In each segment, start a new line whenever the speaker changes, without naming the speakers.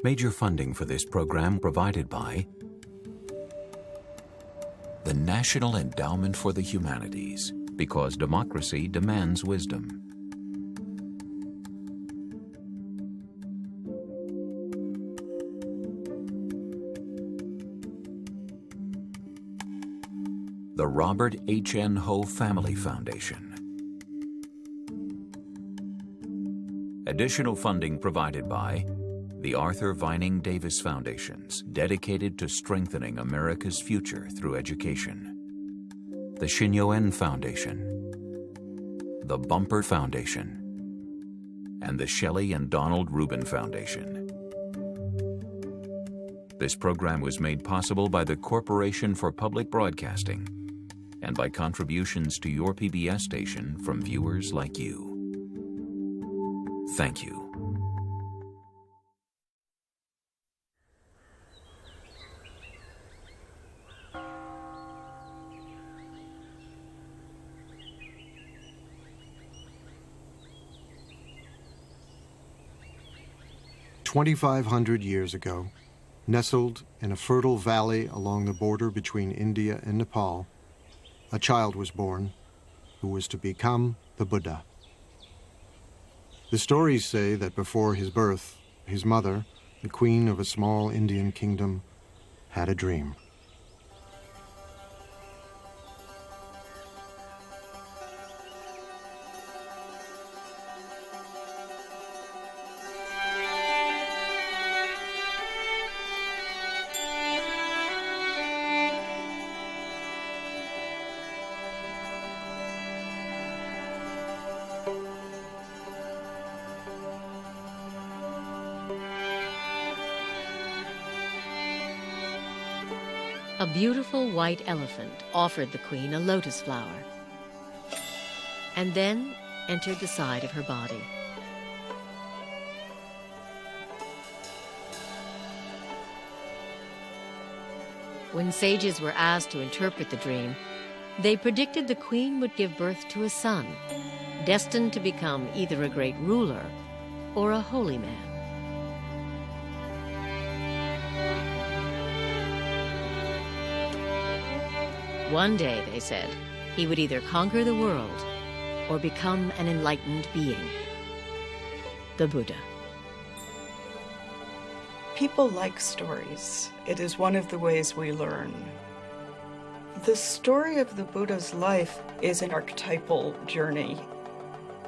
Major funding for this program provided by the National Endowment for the Humanities, because democracy demands wisdom. The Robert H. N. Ho Family Foundation. Additional funding provided by the Arthur Vining Davis Foundations, dedicated to strengthening America's future through education. The Shin Yo-en Foundation, the Bumper Foundation, and the Shelley and Donald Rubin Foundation. This program was made possible by the Corporation for Public Broadcasting and by contributions to your PBS station from viewers like you. Thank you.
"2,500 years ago, nestled in a fertile valley along the border between India and Nepal, a child was born who was to become the Buddha. The stories say that before his birth, his mother, the queen of a small Indian kingdom, had a dream.
A beautiful white elephant offered the queen a lotus flower and then entered the side of her body. When sages were asked to interpret the dream, they predicted the queen would give birth to a son, destined to become either a great ruler or a holy man. One day, they said, he would either conquer the world or become an enlightened being, the Buddha.
People like stories. It is one of the ways we learn. The story of the Buddha's life is an archetypal journey,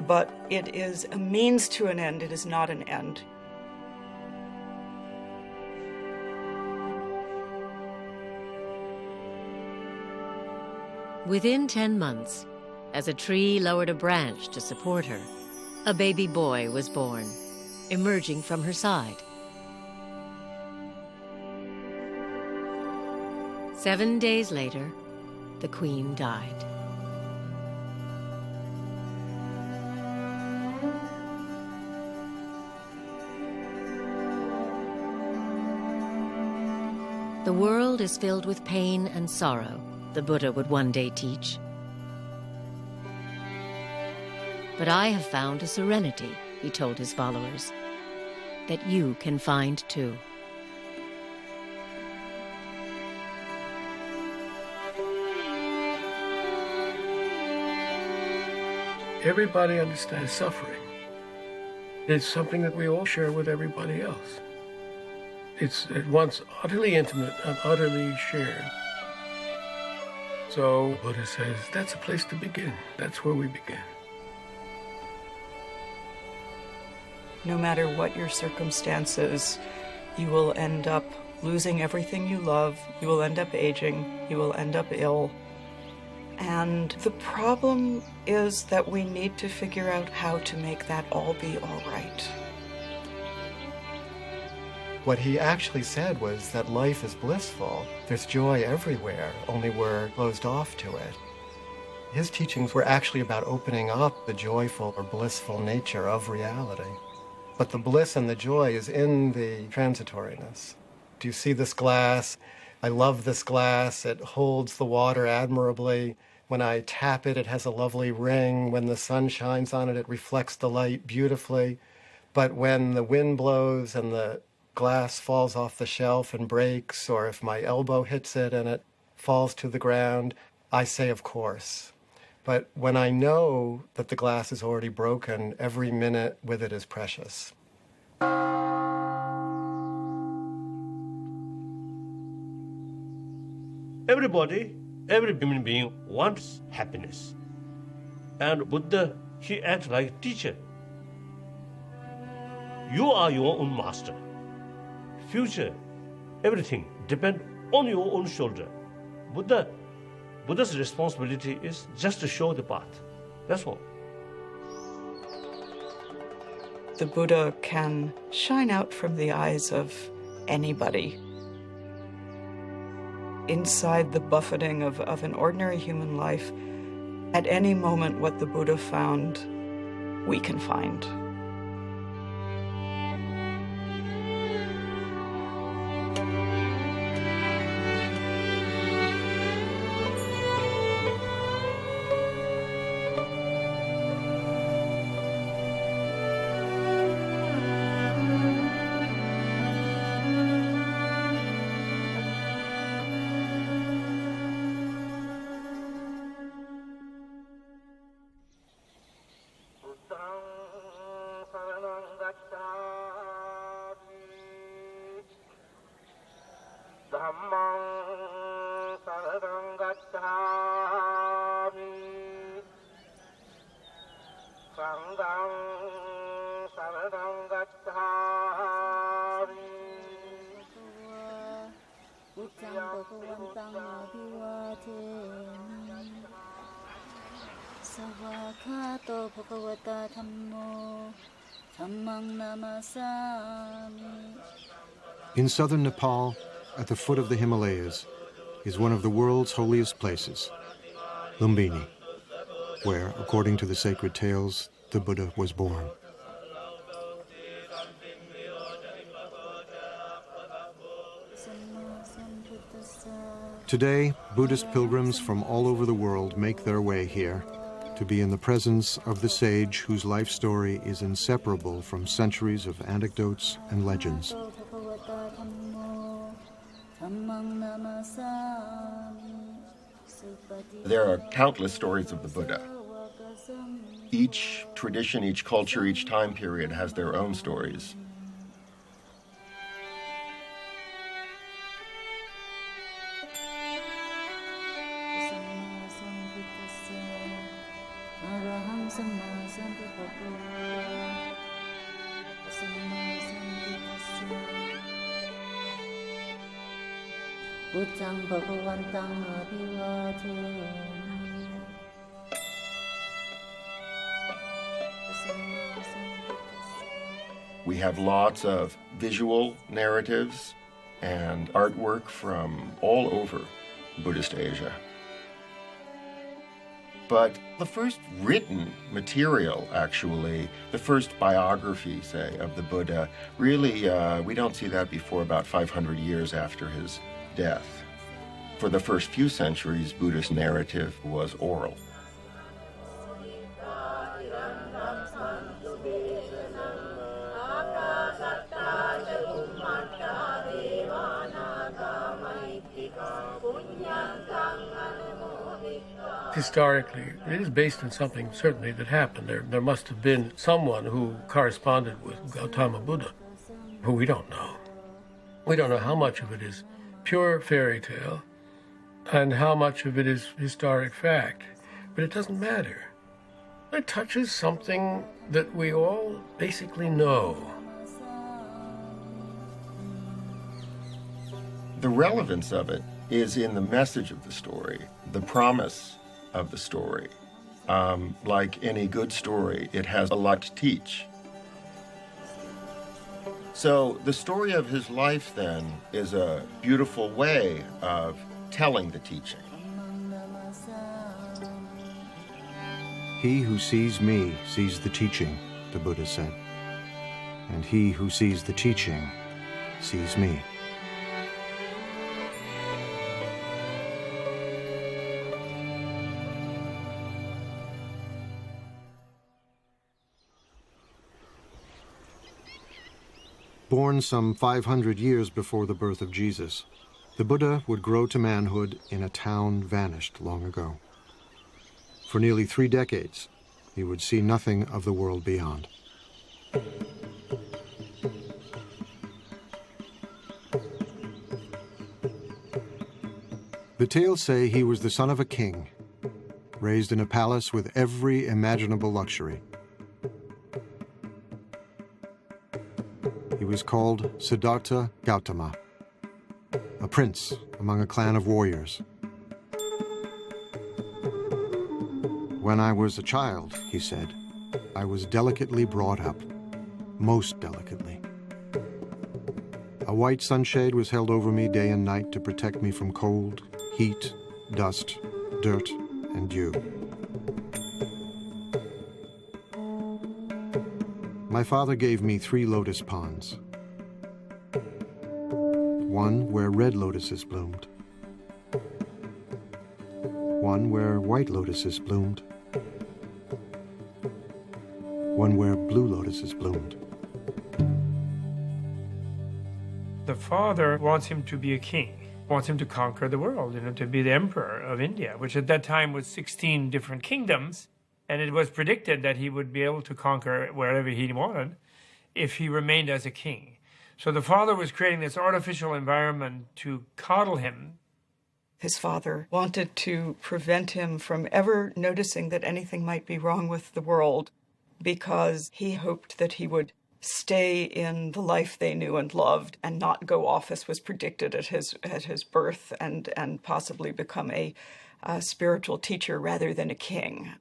but it is a means to an end. It is not an end.
Within 10 months, as a tree lowered a branch to support her, a baby boy was born, emerging from her side. 7 days later, the queen died. The world is filled with pain and sorrow, the Buddha would one day teach. But I have found a serenity, he told his followers, that you can find too.
Everybody understands suffering. It's something that we all share with everybody else. It's at once utterly intimate and utterly shared. So Buddha says that's a place to begin. That's where we begin.
No matter what your circumstances, you will end up losing everything you love. You will end up aging. You will end up ill. And the problem is that we need to figure out how to make that all be all right.
What he actually said was that life is blissful. There's joy everywhere, only we're closed off to it. His teachings were actually about opening up the joyful or blissful nature of reality. But the bliss and the joy is in the transitoriness. Do you see this glass? I love this glass. It holds the water admirably. When I tap it, it has a lovely ring. When the sun shines on it, it reflects the light beautifully. But when the wind blows and the glass falls off the shelf and breaks, or if my elbow hits it and it falls to the ground, I say, of course. But when I know that the glass is already broken, every minute with it is precious.
Everybody, every human being wants happiness. And Buddha, he acts like a teacher. You are your own master. Future, everything depends on your own shoulder. Buddha's responsibility is just to show the path. That's all.
The Buddha can shine out from the eyes of anybody. Inside the buffeting of an ordinary human life, at any moment what the Buddha found, we can find.
In southern Nepal, at the foot of the Himalayas, is one of the world's holiest places, Lumbini, where, according to the sacred tales, the Buddha was born. Today, Buddhist pilgrims from all over the world make their way here to be in the presence of the sage whose life story is inseparable from centuries of anecdotes and legends.
There are countless stories of the Buddha. Each tradition, each culture, each time period has their own stories. We have lots of visual narratives and artwork from all over Buddhist Asia. But the first written material, actually, the first biography, say, of the Buddha, really, we don't see that before about 500 years after his death. For the first few centuries, Buddhist narrative was oral.
Historically, it is based on something certainly that happened. There must have been someone who corresponded with Gautama Buddha, who we don't know. We don't know how much of it is pure fairy tale and how much of it is historic fact, but it doesn't matter. It touches something that we all basically know.
The relevance of it is in the message of the story, the promise of the story. Like any good story, it has a lot to teach. So the story of his life, then, is a beautiful way of telling the teaching.
He who sees me sees the teaching, the Buddha said. And he who sees the teaching sees me. Born some 500 years before the birth of Jesus, the Buddha would grow to manhood in a town vanished long ago. For nearly 3 decades, he would see nothing of the world beyond. The tales say he was the son of a king, raised in a palace with every imaginable luxury. He was called Siddhartha Gautama, a prince among a clan of warriors. When I was a child, he said, I was delicately brought up, most delicately. A white sunshade was held over me day and night to protect me from cold, heat, dust, dirt, and dew. My father gave me 3 lotus ponds. One where red lotuses bloomed. One where white lotuses bloomed. One where blue lotuses bloomed.
The father wants him to be a king, wants him to conquer the world, to be the emperor of India, which at that time was 16 different kingdoms. And it was predicted that he would be able to conquer wherever he wanted if he remained as a king. So the father was creating this artificial environment to coddle him.
His father wanted to prevent him from ever noticing that anything might be wrong with the world, because he hoped that he would stay in the life they knew and loved and not go off as was predicted at his birth, and possibly become a spiritual teacher rather than a king.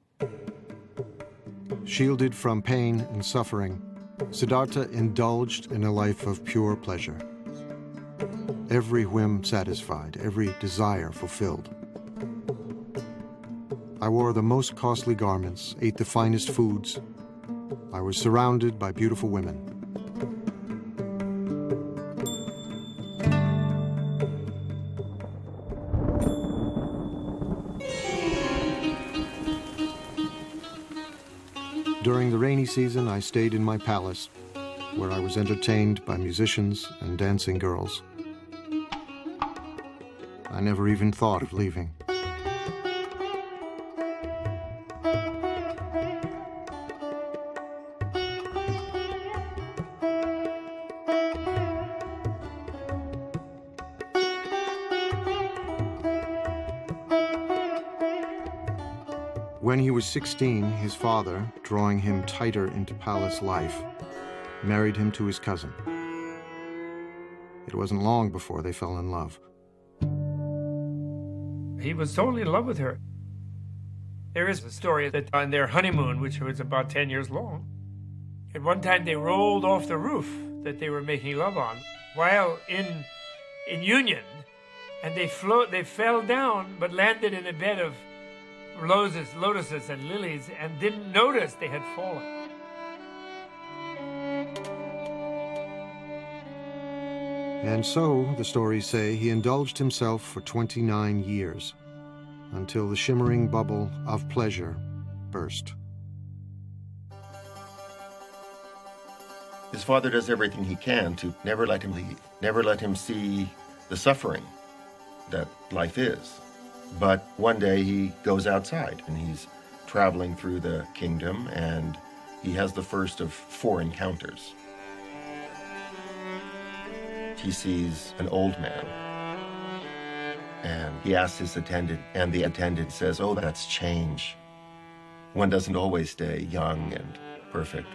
Shielded from pain and suffering, Siddhartha indulged in a life of pure pleasure. Every whim satisfied, every desire fulfilled. I wore the most costly garments, ate the finest foods. I was surrounded by beautiful women. During the rainy season, I stayed in my palace, where I was entertained by musicians and dancing girls. I never even thought of leaving. When he was 16, his father, drawing him tighter into palace life, married him to his cousin. It wasn't long before they fell in love.
He was totally in love with her. There is a story that on their honeymoon, which was about 10 years long, at one time they rolled off the roof that they were making love on while in union, and they fell down but landed in a bed of lotuses and lilies and didn't notice they had fallen.
And so, the stories say, he indulged himself for 29 years, until the shimmering bubble of pleasure burst.
His father does everything he can to never let him leave, never let him see the suffering that life is. But one day he goes outside and he's traveling through the kingdom, and he has the first of 4 encounters. He sees an old man, and he asks his attendant, and the attendant says, "Oh, that's change. One doesn't always stay young and perfect."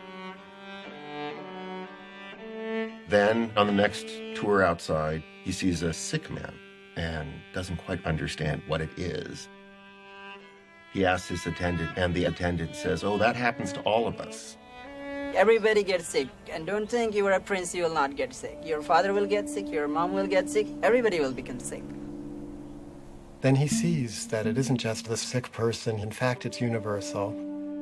Then, on the next tour outside, he sees a sick man and doesn't quite understand what it is. He asks his attendant, and the attendant says, "Oh, that happens to all of us."
Everybody gets sick, and don't think you are a prince, you will not get sick. Your father will get sick, your mom will get sick, everybody will become sick.
Then he sees that it isn't just the sick person, in fact it's universal,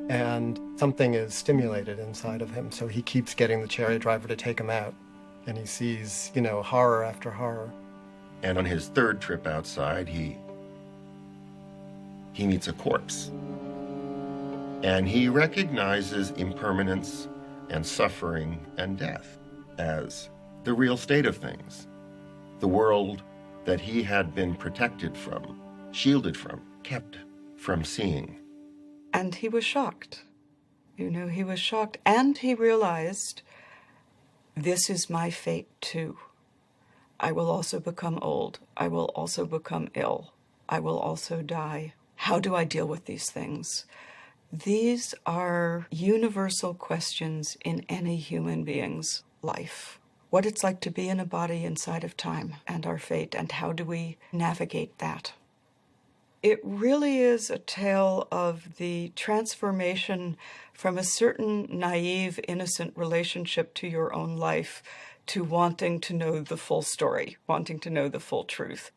and something is stimulated inside of him, so he keeps getting the chariot driver to take him out, and he sees, horror after horror.
And on his 3rd trip outside, he meets a corpse. And he recognizes impermanence and suffering and death as the real state of things, the world that he had been protected from, shielded from, kept from seeing.
And he was shocked. He was shocked. And he realized, this is my fate too. I will also become old. I will also become ill. I will also die. How do I deal with these things? These are universal questions in any human being's life. What it's like to be in a body inside of time and our fate, and how do we navigate that? It really is a tale of the transformation from a certain naive, innocent relationship to your own life to wanting to know the full story, wanting to know the full truth.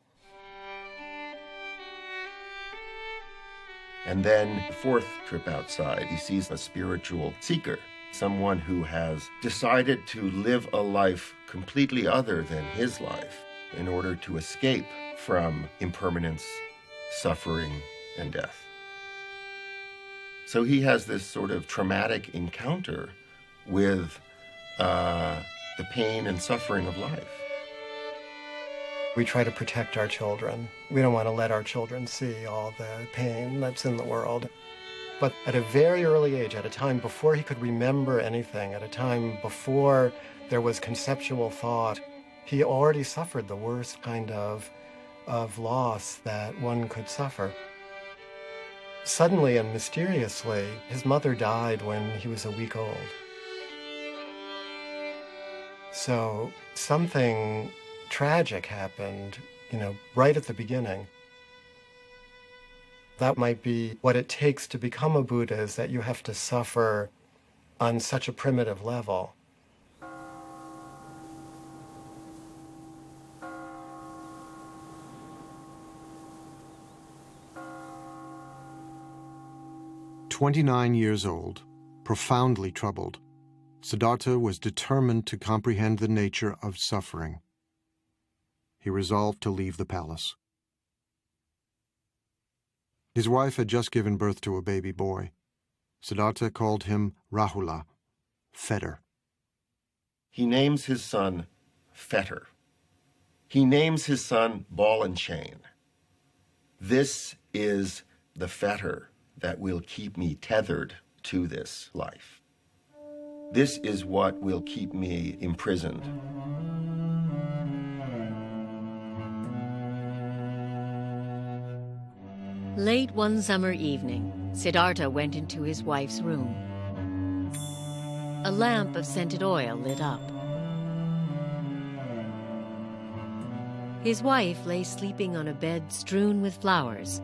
And then the fourth trip outside, he sees a spiritual seeker, someone who has decided to live a life completely other than his life in order to escape from impermanence, suffering, and death. So he has this sort of traumatic encounter with the pain and suffering of life.
We try to protect our children. We don't want to let our children see all the pain that's in the world. But at a very early age, at a time before he could remember anything, at a time before there was conceptual thought, he already suffered the worst kind of loss that one could suffer. Suddenly and mysteriously, his mother died when he was a week old. So something tragic happened, right at the beginning. That might be what it takes to become a Buddha, is that you have to suffer on such a primitive level.
"29 years old, profoundly troubled, Siddhartha was determined to comprehend the nature of suffering. He resolved to leave the palace. His wife had just given birth to a baby boy. Siddhartha called him Rahula, fetter.
He names his son Fetter. He names his son Ball and Chain. This is the fetter that will keep me tethered to this life. This is what will keep me imprisoned.
Late one summer evening, Siddhartha went into his wife's room. A lamp of scented oil lit up. His wife lay sleeping on a bed strewn with flowers,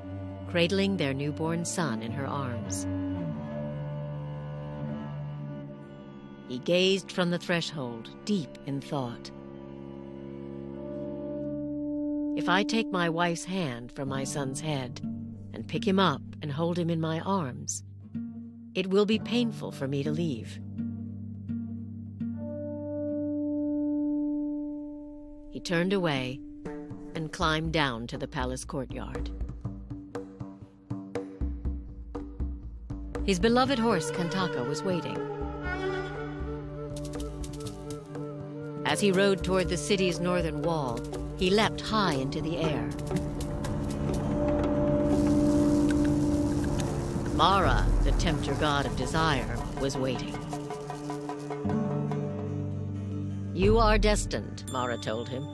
cradling their newborn son in her arms. He gazed from the threshold, deep in thought. If I take my wife's hand from my son's head and pick him up and hold him in my arms, it will be painful for me to leave. He turned away and climbed down to the palace courtyard. His beloved horse, Kantaka, was waiting. As he rode toward the city's northern wall, he leapt high into the air. Mara, the tempter god of desire, was waiting. You are destined, Mara told him,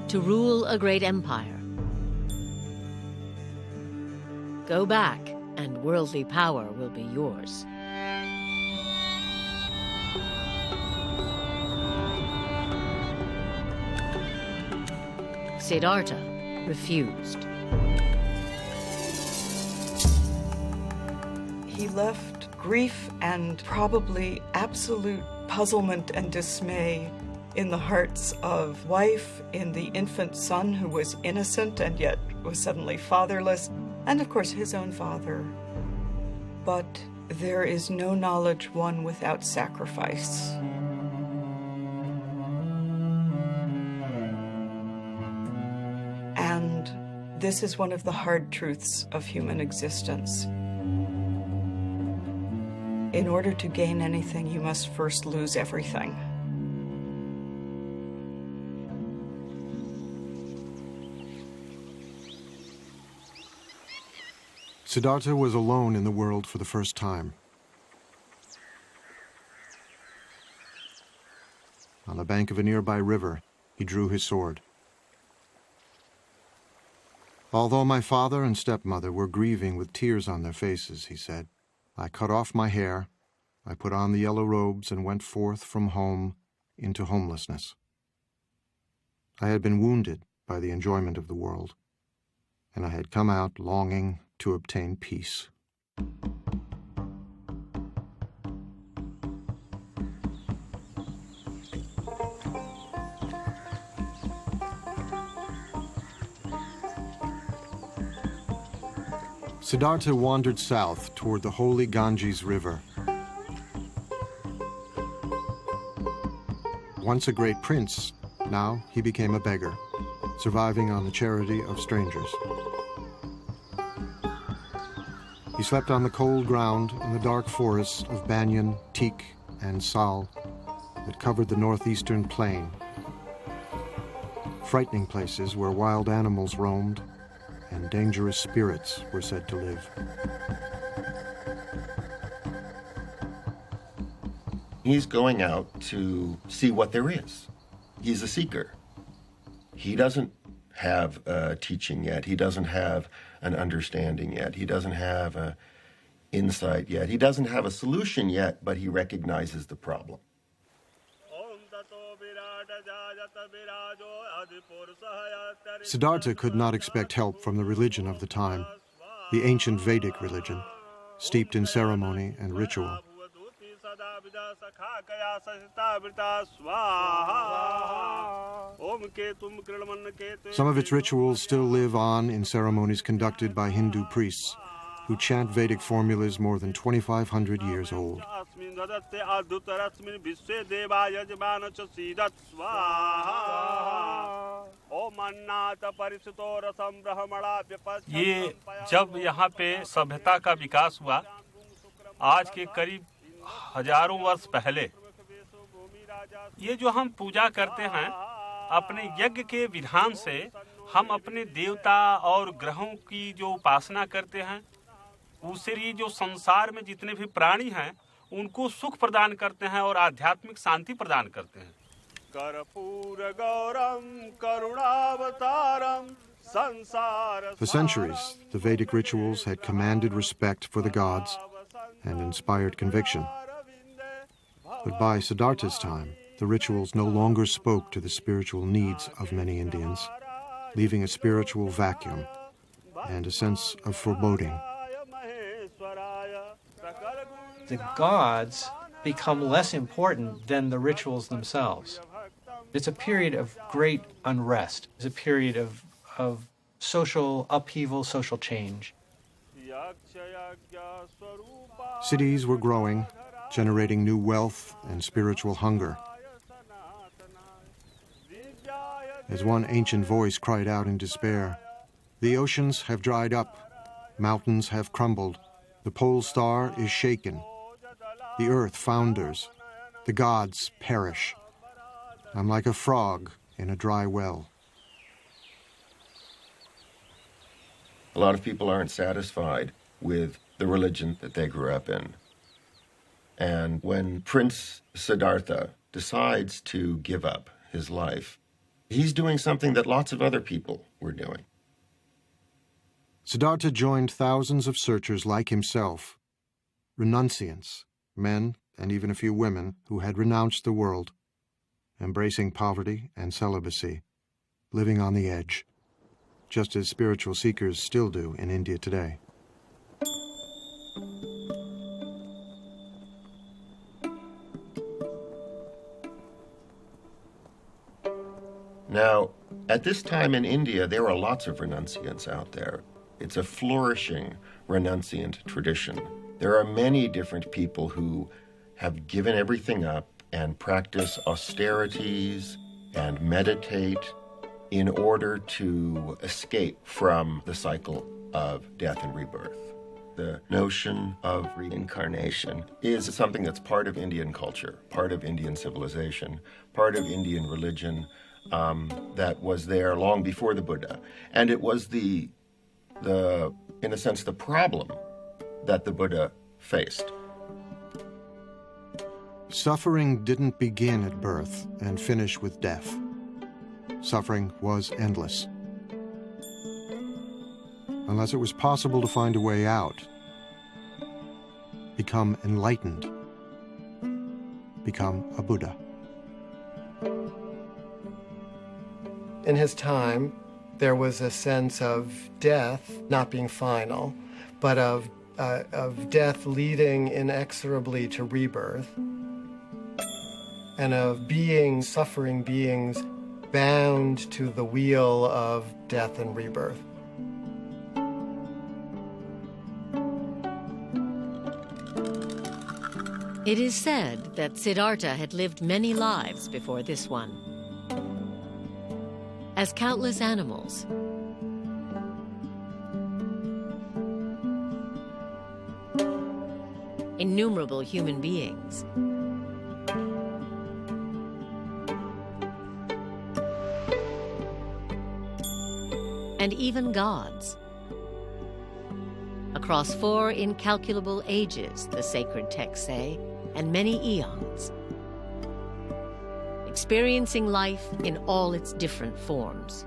to rule a great empire. Go back, and worldly power will be yours. Siddhartha refused.
He left grief and probably absolute puzzlement and dismay in the hearts of wife, in the infant son who was innocent and yet was suddenly fatherless, and of course his own father. But there is no knowledge won without sacrifice. And this is one of the hard truths of human existence. In order to gain anything, you must first lose everything.
Siddhartha was alone in the world for the first time. On the bank of a nearby river, he drew his sword. Although my father and stepmother were grieving with tears on their faces, he said, I cut off my hair, I put on the yellow robes and went forth from home into homelessness. I had been wounded by the enjoyment of the world, and I had come out longing to obtain peace. Siddhartha wandered south toward the holy Ganges River. Once a great prince, now he became a beggar, surviving on the charity of strangers. He slept on the cold ground in the dark forests of banyan, teak, and sal that covered the northeastern plain, frightening places where wild animals roamed and dangerous spirits were said to live.
He's going out to see what there is. He's a seeker. He doesn't have a teaching yet. He doesn't have an understanding yet. He doesn't have an insight yet. He doesn't have a solution yet, but he recognizes the problem.
Siddhartha could not expect help from the religion of the time, the ancient Vedic religion, steeped in ceremony and ritual. Some of its rituals still live on in ceremonies conducted by Hindu priests who chant Vedic formulas more than 2,500 years old.
ये जब यहाँ पे सभ्यता का विकास हुआ, आज के करीब हजारों वर्ष पहले, ये जो हम पूजा करते हैं, अपने यज्ञ के विधान से हम अपने देवता और ग्रहों की जो उपासना करते हैं, उससे ये जो संसार में जितने भी प्राणी हैं, उनको सुख प्रदान करते हैं और आध्यात्मिक शांति प्रदान करते हैं.
For centuries, the Vedic rituals had commanded respect for the gods and inspired conviction. But by Siddhartha's time, the rituals no longer spoke to the spiritual needs of many Indians, leaving a spiritual vacuum and a sense of foreboding.
The gods become less important than the rituals themselves. It's a period of great unrest. It's a period of social upheaval, social change.
Cities were growing, generating new wealth and spiritual hunger. As one ancient voice cried out in despair, "The oceans have dried up, mountains have crumbled, the pole star is shaken, the earth founders, the gods perish. I'm like a frog in a dry well."
A lot of people aren't satisfied with the religion that they grew up in. And when Prince Siddhartha decides to give up his life, he's doing something that lots of other people were doing.
Siddhartha joined thousands of searchers like himself, renunciants, men and even a few women who had renounced the world, embracing poverty and celibacy, living on the edge, just as spiritual seekers still do in India today.
Now, at this time in India, there are lots of renunciants out there. It's a flourishing renunciant tradition. There are many different people who have given everything up and practice austerities and meditate in order to escape from the cycle of death and rebirth. The notion of reincarnation is something that's part of Indian culture, part of Indian civilization, part of Indian religion, that was there long before the Buddha. And it was the in a sense, the problem that the Buddha faced.
Suffering didn't begin at birth and finish with death. Suffering was endless. Unless it was possible to find a way out, become enlightened, become a Buddha.
In his time, there was a sense of death not being final, but of death leading inexorably to rebirth, and of suffering beings bound to the wheel of death and rebirth.
It is said that Siddhartha had lived many lives before this one. As countless animals, innumerable human beings, and even gods. Across 4 incalculable ages, the sacred texts say, and many eons, experiencing life in all its different forms.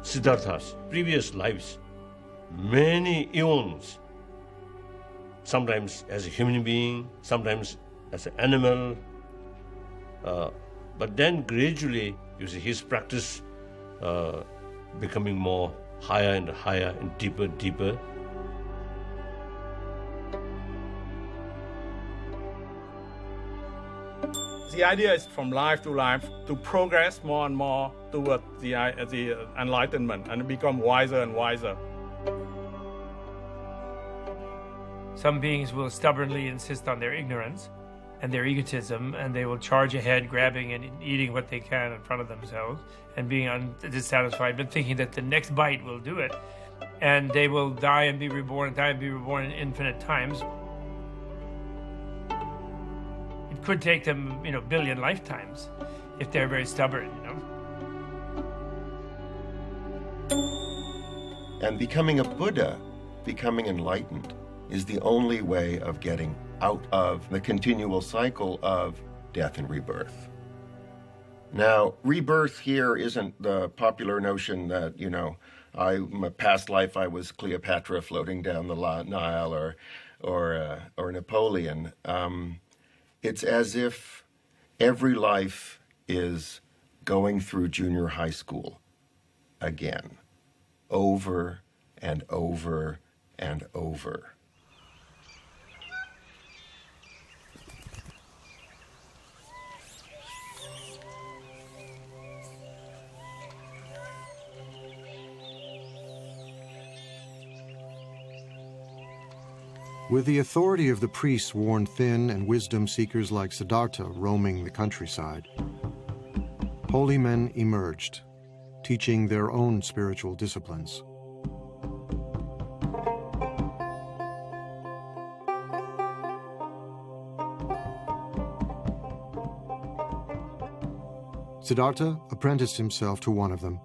Siddhartha's previous lives, many eons, sometimes as a human being, sometimes as an animal, but then gradually, you see, his practice becoming more higher and higher and deeper, deeper.
The idea is from life to progress more and more toward the enlightenment and become wiser and wiser.
Some beings will stubbornly insist on their ignorance and their egotism, and they will charge ahead, grabbing and eating what they can in front of themselves, and being dissatisfied, but thinking that the next bite will do it. And they will die and be reborn, in infinite times. It could take them, billion lifetimes if they're very stubborn,
And becoming a Buddha, becoming enlightened, is the only way of getting out of the continual cycle of death and rebirth. Now, rebirth here isn't the popular notion that, my past life I was Cleopatra floating down the Nile or Napoleon. It's as if every life is going through junior high school again, over and over and over.
With the authority of the priests worn thin and wisdom seekers like Siddhartha roaming the countryside, holy men emerged, teaching their own spiritual disciplines. Siddhartha apprenticed himself to one of them,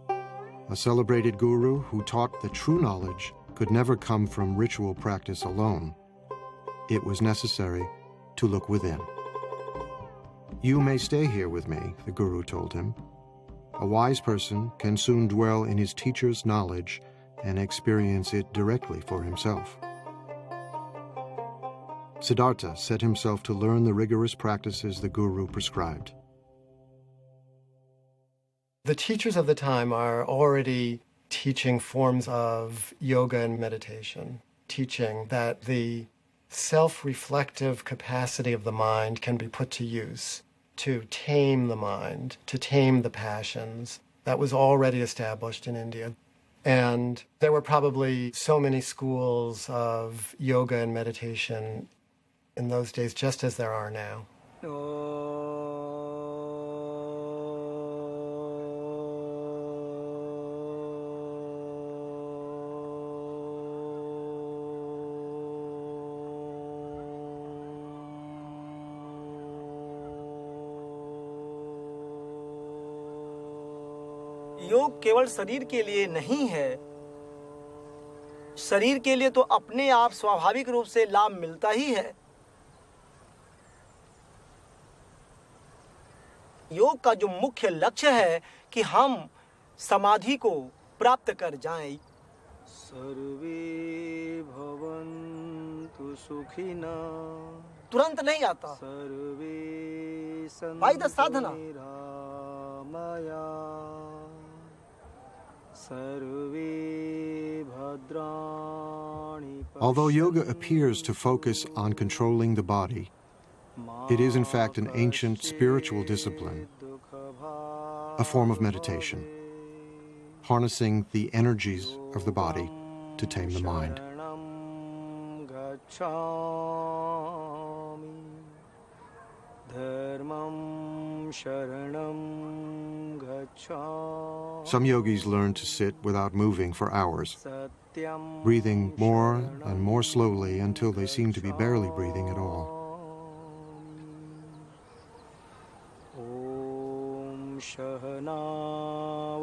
a celebrated guru who taught that true knowledge could never come from ritual practice alone. It was necessary to look within. You may stay here with me, the guru told him. A wise person can soon dwell in his teacher's knowledge and experience it directly for himself. Siddhartha set himself to learn the rigorous practices the guru prescribed.
The teachers of the time are already teaching forms of yoga and meditation, teaching that the self-reflective capacity of the mind can be put to use to tame the mind, to tame the passions. That was already established in India. And there were probably so many schools of yoga and meditation in those days, just as there are now.
योग केवल शरीर के लिए नहीं है। शरीर के लिए तो अपने आप स्वाभाविक रूप से लाभ मिलता ही है। योग का जो मुख्य लक्ष्य है कि हम समाधि को प्राप्त कर जाएं। सर्वे भवन्तु सुखिना तुरंत नहीं आता। सर्वे by the sadhana.
Although yoga appears to focus on controlling the body, it is in fact an ancient spiritual discipline, a form of meditation, harnessing the energies of the body to tame the mind. Some yogis learn to sit without moving for hours, breathing more and more slowly until they seem to be barely breathing at all. Om Shahana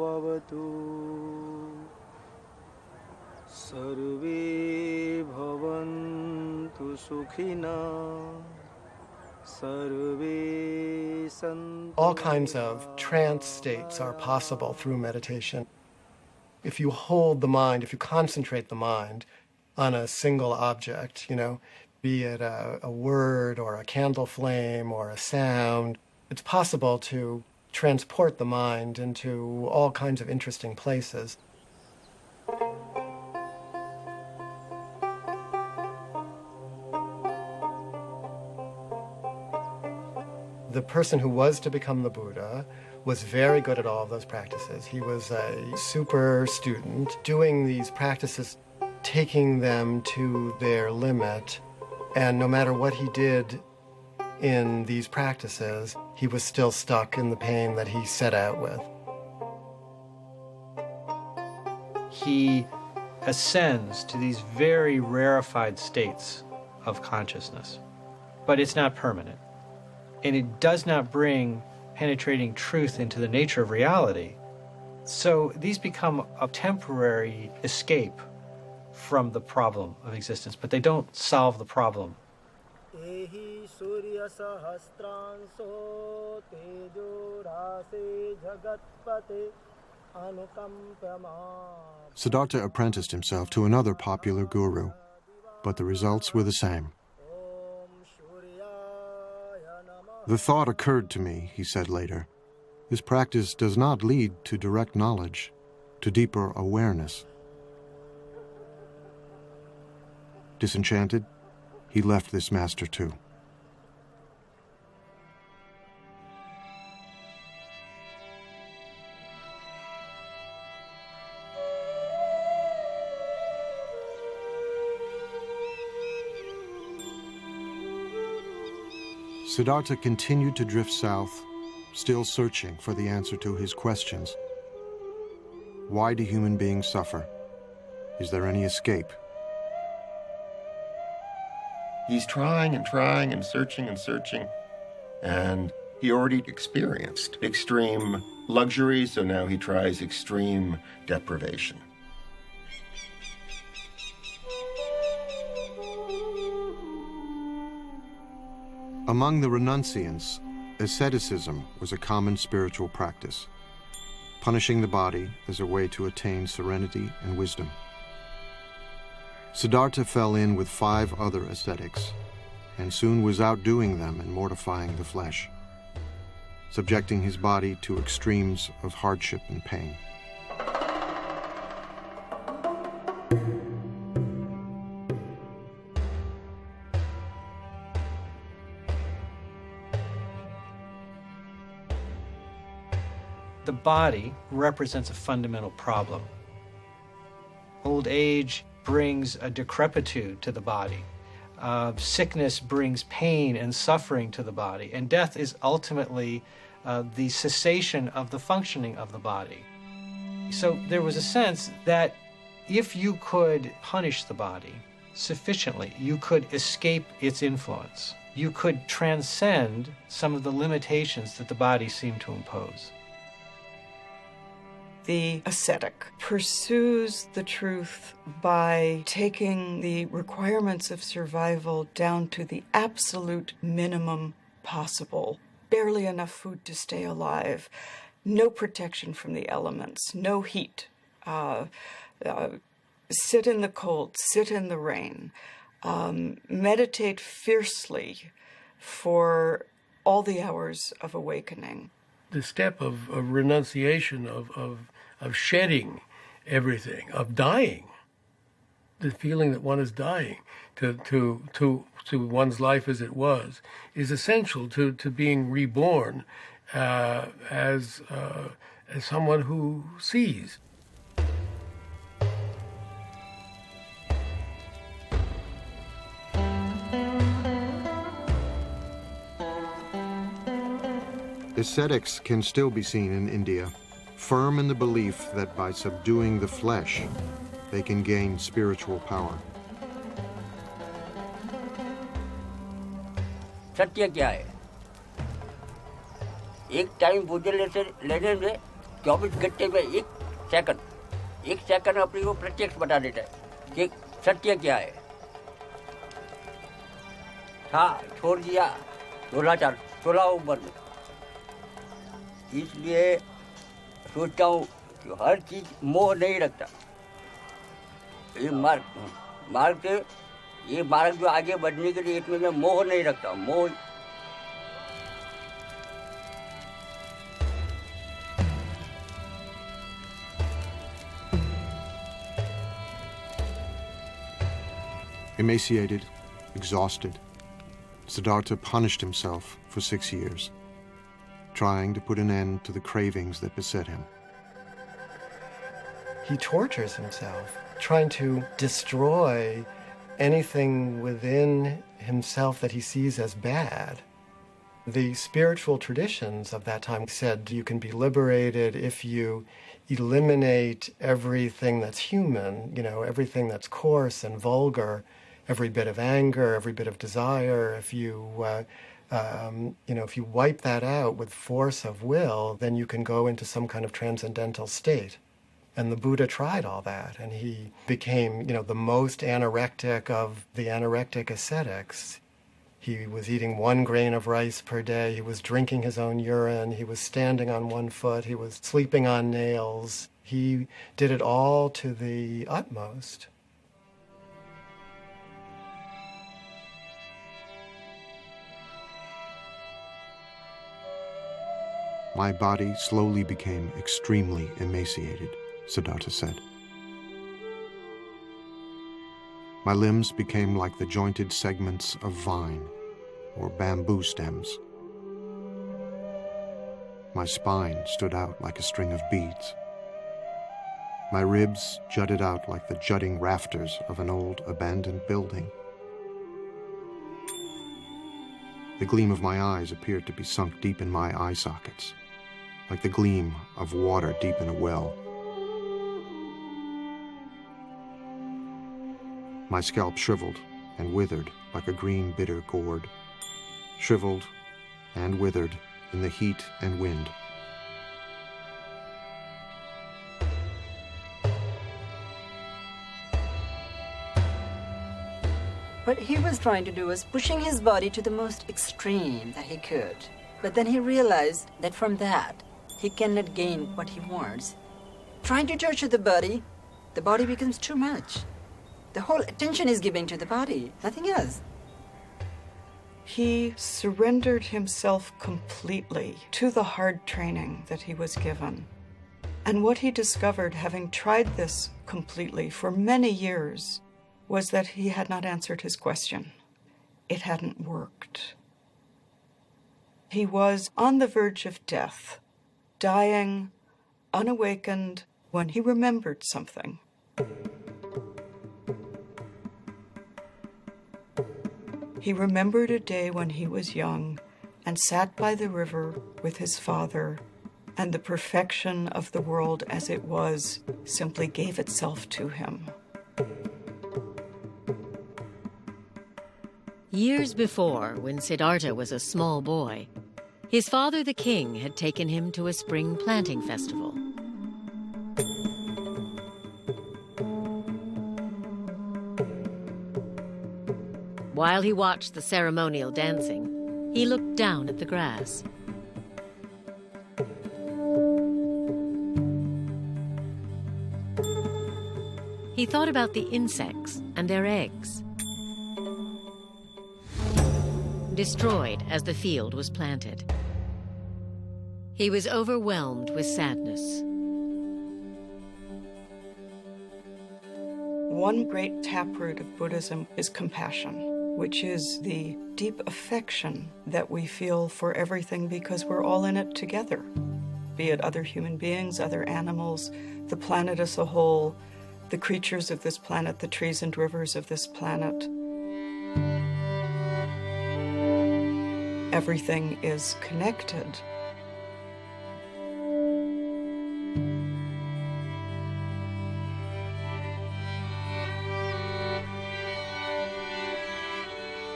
Vavatu Sarve Bhavantu Sukhina.
All kinds of trance states are possible through meditation. If you hold the mind, if you concentrate the mind on a single object, be it a word or a candle flame or a sound, it's possible to transport the mind into all kinds of interesting places. The person who was to become the Buddha was very good at all of those practices. He was a super student, doing these practices, taking them to their limit, and no matter what he did in these practices, he was still stuck in the pain that he set out with.
He ascends to these very rarefied states of consciousness, but it's not permanent. And it does not bring penetrating truth into the nature of reality. So these become a temporary escape from the problem of existence, but they don't solve the problem.
Siddhartha apprenticed himself to another popular guru, but the results were the same. The thought occurred to me, he said later. This practice does not lead to direct knowledge, to deeper awareness. Disenchanted, he left this master too. Siddhartha continued to drift south, still searching for the answer to his questions. Why do human beings suffer? Is there any escape?
He's trying and trying and searching, and he already experienced extreme luxury, so now he tries extreme deprivation.
Among the renunciants, asceticism was a common spiritual practice, punishing the body as a way to attain serenity and wisdom. Siddhartha fell in with 5 other ascetics, and soon was outdoing them in mortifying the flesh, subjecting his body to extremes of hardship and pain.
The body represents a fundamental problem. Old age brings a decrepitude to the body. Sickness brings pain and suffering to the body. And death is ultimately the cessation of the functioning of the body. So there was a sense that if you could punish the body sufficiently, you could escape its influence. You could transcend some of the limitations that the body seemed to impose.
The ascetic pursues the truth by taking the requirements of survival down to the absolute minimum possible. Barely enough food to stay alive, no protection from the elements, no heat. Sit in the cold, sit in the rain. Meditate fiercely for all the hours of awakening.
The step of renunciation, of shedding everything, of dying, the feeling that one is dying to one's life as it was, is essential to being reborn as someone who sees.
Ascetics can still be seen in India, firm in the belief that by subduing the flesh, they can gain spiritual power.
सत्य क्या है? एक time भोजन लेने में 24 घंटे में एक सेकंड अपने को प्रत्यक्ष बता देता है कि सत्य क्या है. था छोड़ दिया 16 उम्र में. इसलिए सोचता हूँ कि हर चीज मोह नहीं रखता. ये मार्ग से ये मार्ग जो आगे बढ़ने के लिए इसमें मैं मोह नहीं रखता. मोह
Emaciated, exhausted, Siddhartha punished himself for 6 years, trying to put an end to the cravings that beset him.
He tortures himself, trying to destroy anything within himself that he sees as bad. The spiritual traditions of that time said you can be liberated if you eliminate everything that's human, everything that's coarse and vulgar, every bit of anger, every bit of desire. If you wipe that out with force of will, then you can go into some kind of transcendental state. And the Buddha tried all that, and he became, the most anorectic of the anorectic ascetics. He was eating 1 grain of rice per day. He was drinking his own urine. He was standing on 1 foot. He was sleeping on nails. He did it all to the utmost.
My body slowly became extremely emaciated, Siddhartha said. My limbs became like the jointed segments of vine or bamboo stems. My spine stood out like a string of beads. My ribs jutted out like the jutting rafters of an old abandoned building. The gleam of my eyes appeared to be sunk deep in my eye sockets, like the gleam of water deep in a well. My scalp shriveled and withered like a green bitter gourd, shriveled and withered in the heat and wind.
What he was trying to do was pushing his body to the most extreme that he could. But then he realized that from that, he cannot gain what he wants. Trying to torture the body becomes too much. The whole attention is given to the body, nothing else.
He surrendered himself completely to the hard training that he was given. And what he discovered, having tried this completely for many years, was that he had not answered his question. It hadn't worked. He was on the verge of death, dying, unawakened, when he remembered something. He remembered a day when he was young and sat by the river with his father, and the perfection of the world as it was simply gave itself to him.
Years before, when Siddhartha was a small boy, his father, the king, had taken him to a spring planting festival. While he watched the ceremonial dancing, he looked down at the grass. He thought about the insects and their eggs, destroyed as the field was planted. He was overwhelmed with sadness.
One great taproot of Buddhism is compassion, which is the deep affection that we feel for everything because we're all in it together, be it other human beings, other animals, the planet as a whole, the creatures of this planet, the trees and rivers of this planet. Everything is connected.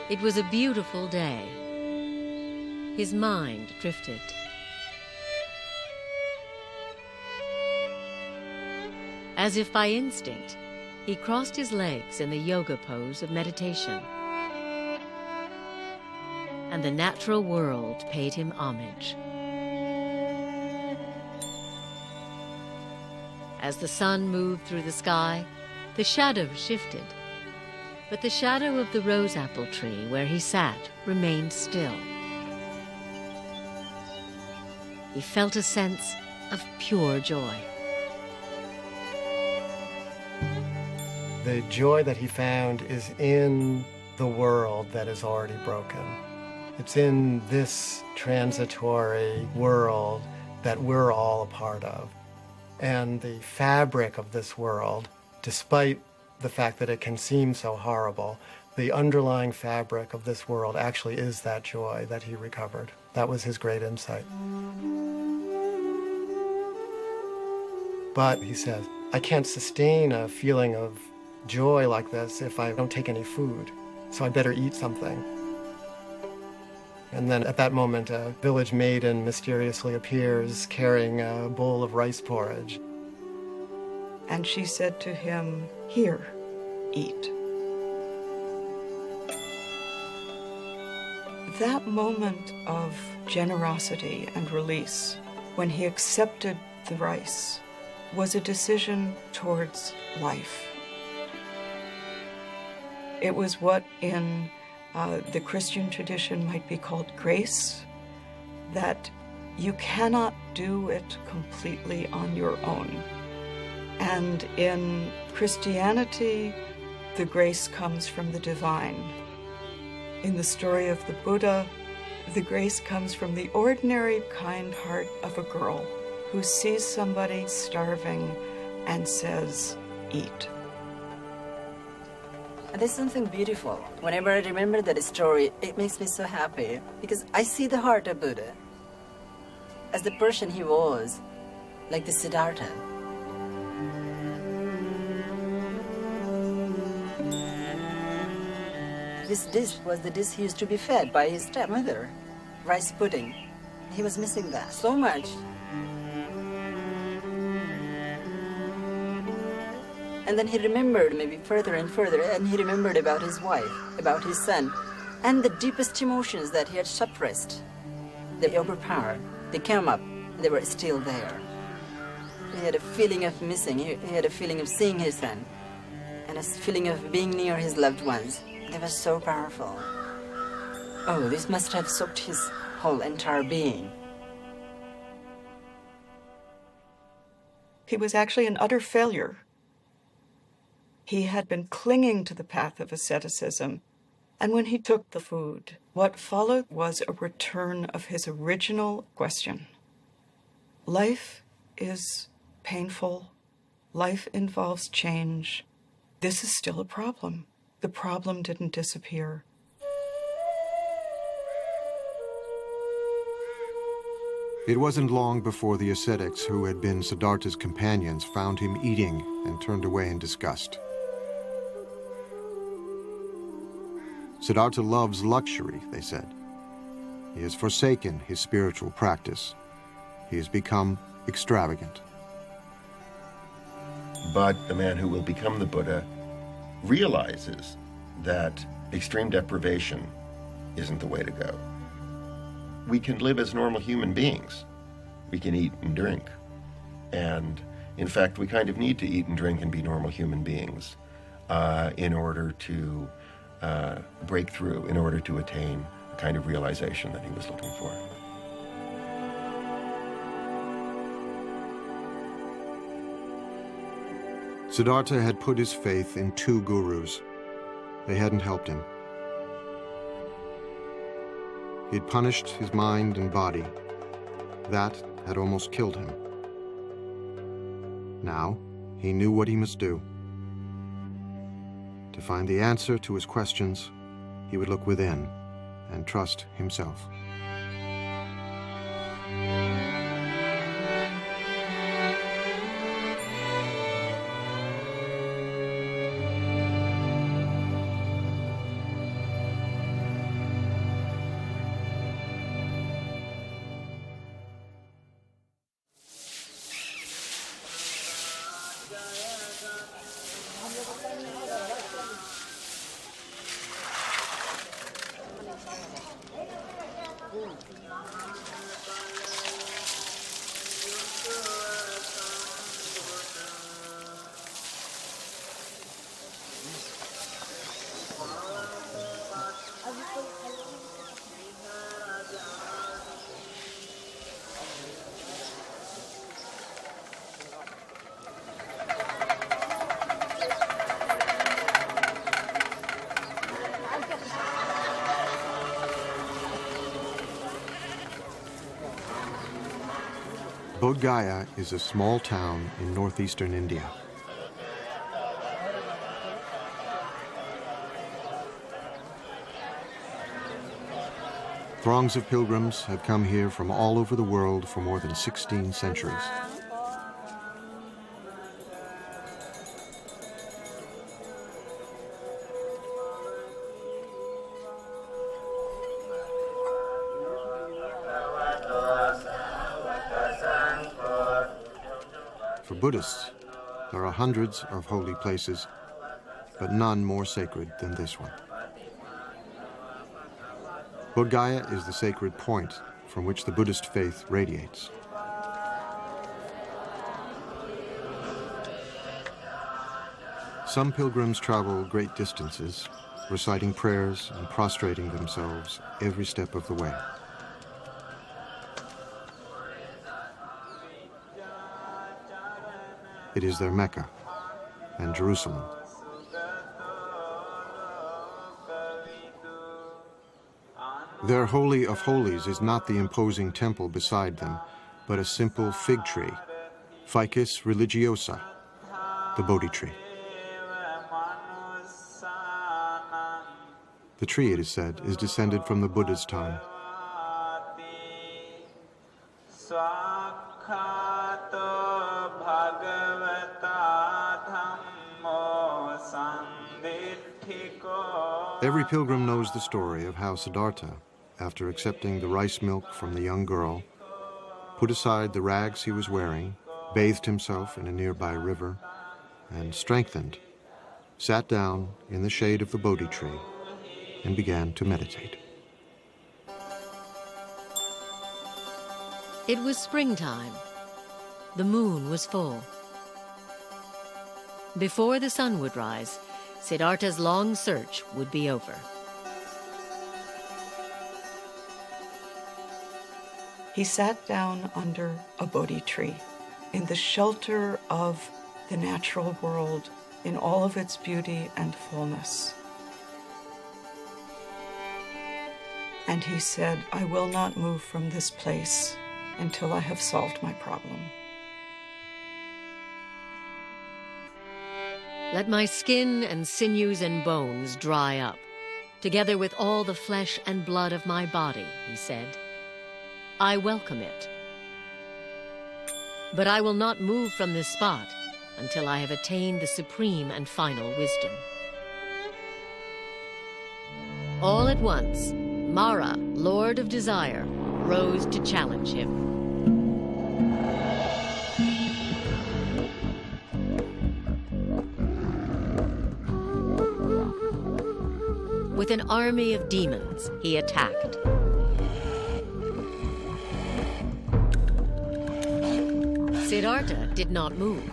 It was a beautiful day. His mind drifted. As if by instinct, he crossed his legs in the yoga pose of meditation. And the natural world paid him homage. As the sun moved through the sky, the shadows shifted. But the shadow of the rose apple tree where he sat remained still. He felt a sense of pure joy.
The joy that he found is in the world that is already broken. It's in this transitory world that we're all a part of. And the fabric of this world, despite the fact that it can seem so horrible, the underlying fabric of this world actually is that joy that he recovered. That was his great insight. But, he says, I can't sustain a feeling of joy like this if I don't take any food, so I better eat something. And then at that moment, a village maiden mysteriously appears carrying a bowl of rice porridge.
And she said to him, "Here, eat." That moment of generosity and release, when he accepted the rice, was a decision towards life. It was what in the Christian tradition might be called grace, that you cannot do it completely on your own. And in Christianity, the grace comes from the divine. In the story of the Buddha, the grace comes from the ordinary kind heart of a girl who sees somebody starving and says, "Eat."
There's something beautiful. Whenever I remember that story, it makes me so happy because I see the heart of Buddha as the person he was, like the Siddhartha. This dish was the dish he used to be fed by his stepmother, rice pudding. He was missing that so much. And then he remembered maybe further and further, and he remembered about his wife, about his son, and the deepest emotions that he had suppressed. They overpowered. They came up. They were still there. He had a feeling of missing. He had a feeling of seeing his son, and a feeling of being near his loved ones. They were so powerful. Oh, this must have soaked his whole entire being.
He was actually an utter failure. He had been clinging to the path of asceticism, and when he took the food, what followed was a return of his original question. Life is painful. Life involves change. This is still a problem. The problem didn't disappear.
It wasn't long before the ascetics who had been Siddhartha's companions found him eating and turned away in disgust. Siddhartha loves luxury, they said. He has forsaken his spiritual practice. He has become extravagant.
But the man who will become the Buddha realizes that extreme deprivation isn't the way to go. We can live as normal human beings. We can eat and drink. And in fact, we kind of need to eat and drink and be normal human beings in order to break through, in order to attain the kind of realization that he was looking for.
Siddhartha had put his faith in 2 gurus. They hadn't helped him. He'd punished his mind and body. That had almost killed him. Now, he knew what he must do. To find the answer to his questions, he would look within and trust himself. Bodh Gaya is a small town in northeastern India. Throngs of pilgrims have come here from all over the world for more than 16 centuries. For Buddhists, there are hundreds of holy places, but none more sacred than this one. Bodh Gaya is the sacred point from which the Buddhist faith radiates. Some pilgrims travel great distances, reciting prayers and prostrating themselves every step of the way. It is their Mecca and Jerusalem. Their Holy of Holies is not the imposing temple beside them, but a simple fig tree, Ficus religiosa, the Bodhi tree. The tree, it is said, is descended from the Buddha's time. Every pilgrim knows the story of how Siddhartha, after accepting the rice milk from the young girl, put aside the rags he was wearing, bathed himself in a nearby river, and strengthened, sat down in the shade of the Bodhi tree and began to meditate.
It was springtime. The moon was full. Before the sun would rise, Siddhartha's long search would be over.
He sat down under a Bodhi tree in the shelter of the natural world in all of its beauty and fullness. And he said, "I will not move from this place until I have solved my problem.
Let my skin and sinews and bones dry up, together with all the flesh and blood of my body," he said. "I welcome it. But I will not move from this spot until I have attained the supreme and final wisdom." All at once, Mara, Lord of Desire, rose to challenge him. With an army of demons, he attacked. Siddhartha did not move,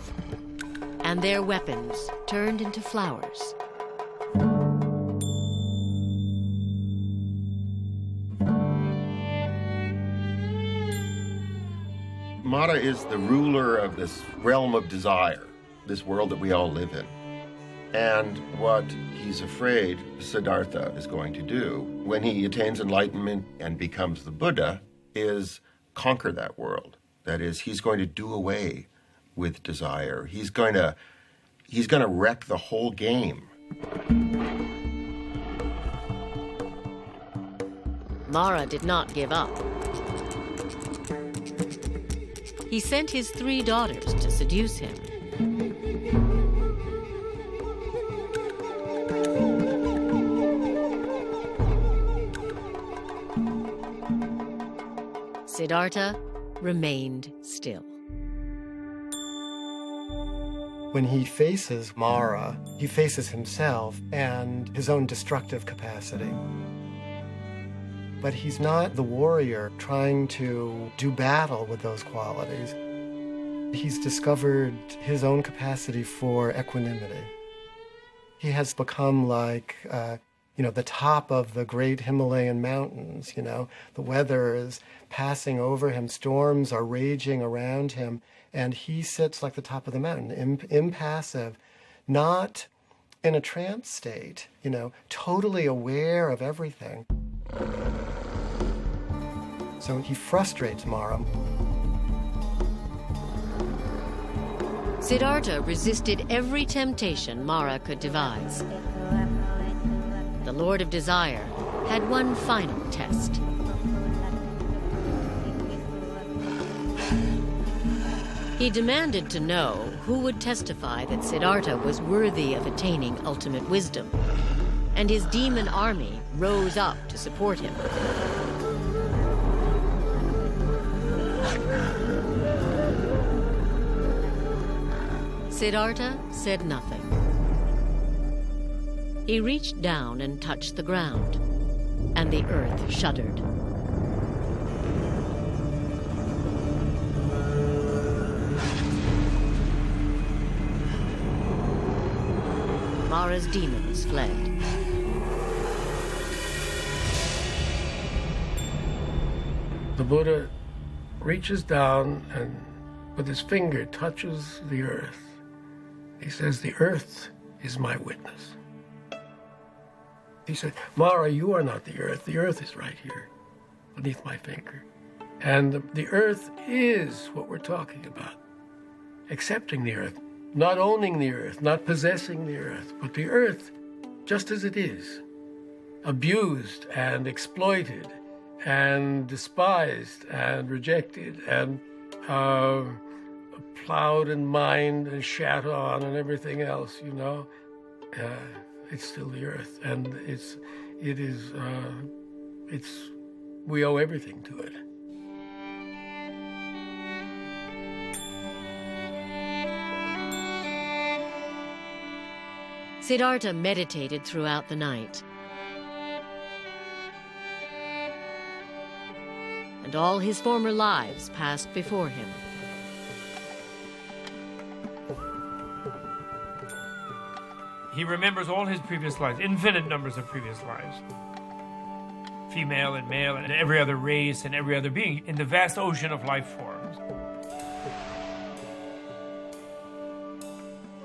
and their weapons turned into flowers.
Mara is the ruler of this realm of desire, this world that we all live in. And what he's afraid Siddhartha is going to do when he attains enlightenment and becomes the Buddha is conquer that world. That is, he's going to do away with desire. He's going to wreck the whole game.
Mara did not give up. He sent his 3 daughters to seduce him. Siddhartha remained still.
When he faces Mara, he faces himself and his own destructive capacity. But he's not the warrior trying to do battle with those qualities. He's discovered his own capacity for equanimity. He has become like, the top of the great Himalayan mountains, The weather is passing over him, storms are raging around him, and he sits like the top of the mountain, impassive, not in a trance state, totally aware of everything. So he frustrates Mara.
Siddhartha resisted every temptation Mara could devise. The Lord of Desire had one final test. He demanded to know who would testify that Siddhartha was worthy of attaining ultimate wisdom, and his demon army rose up to support him. Siddhartha said nothing. He reached down and touched the ground, and the earth shuddered. Mara's demons fled.
The Buddha reaches down and with his finger touches the earth. He says, "The earth is my witness." He said, "Mara, you are not the earth. The earth is right here, beneath my finger." And the earth is what we're talking about. Accepting the earth, not owning the earth, not possessing the earth, but the earth just as it is, abused and exploited and despised and rejected and plowed and mined and shat on and everything else, it's still the earth, and we owe everything to it.
Siddhartha meditated throughout the night, and all his former lives passed before him.
He remembers all his previous lives, infinite numbers of previous lives. Female and male and every other race and every other being in the vast ocean of life forms.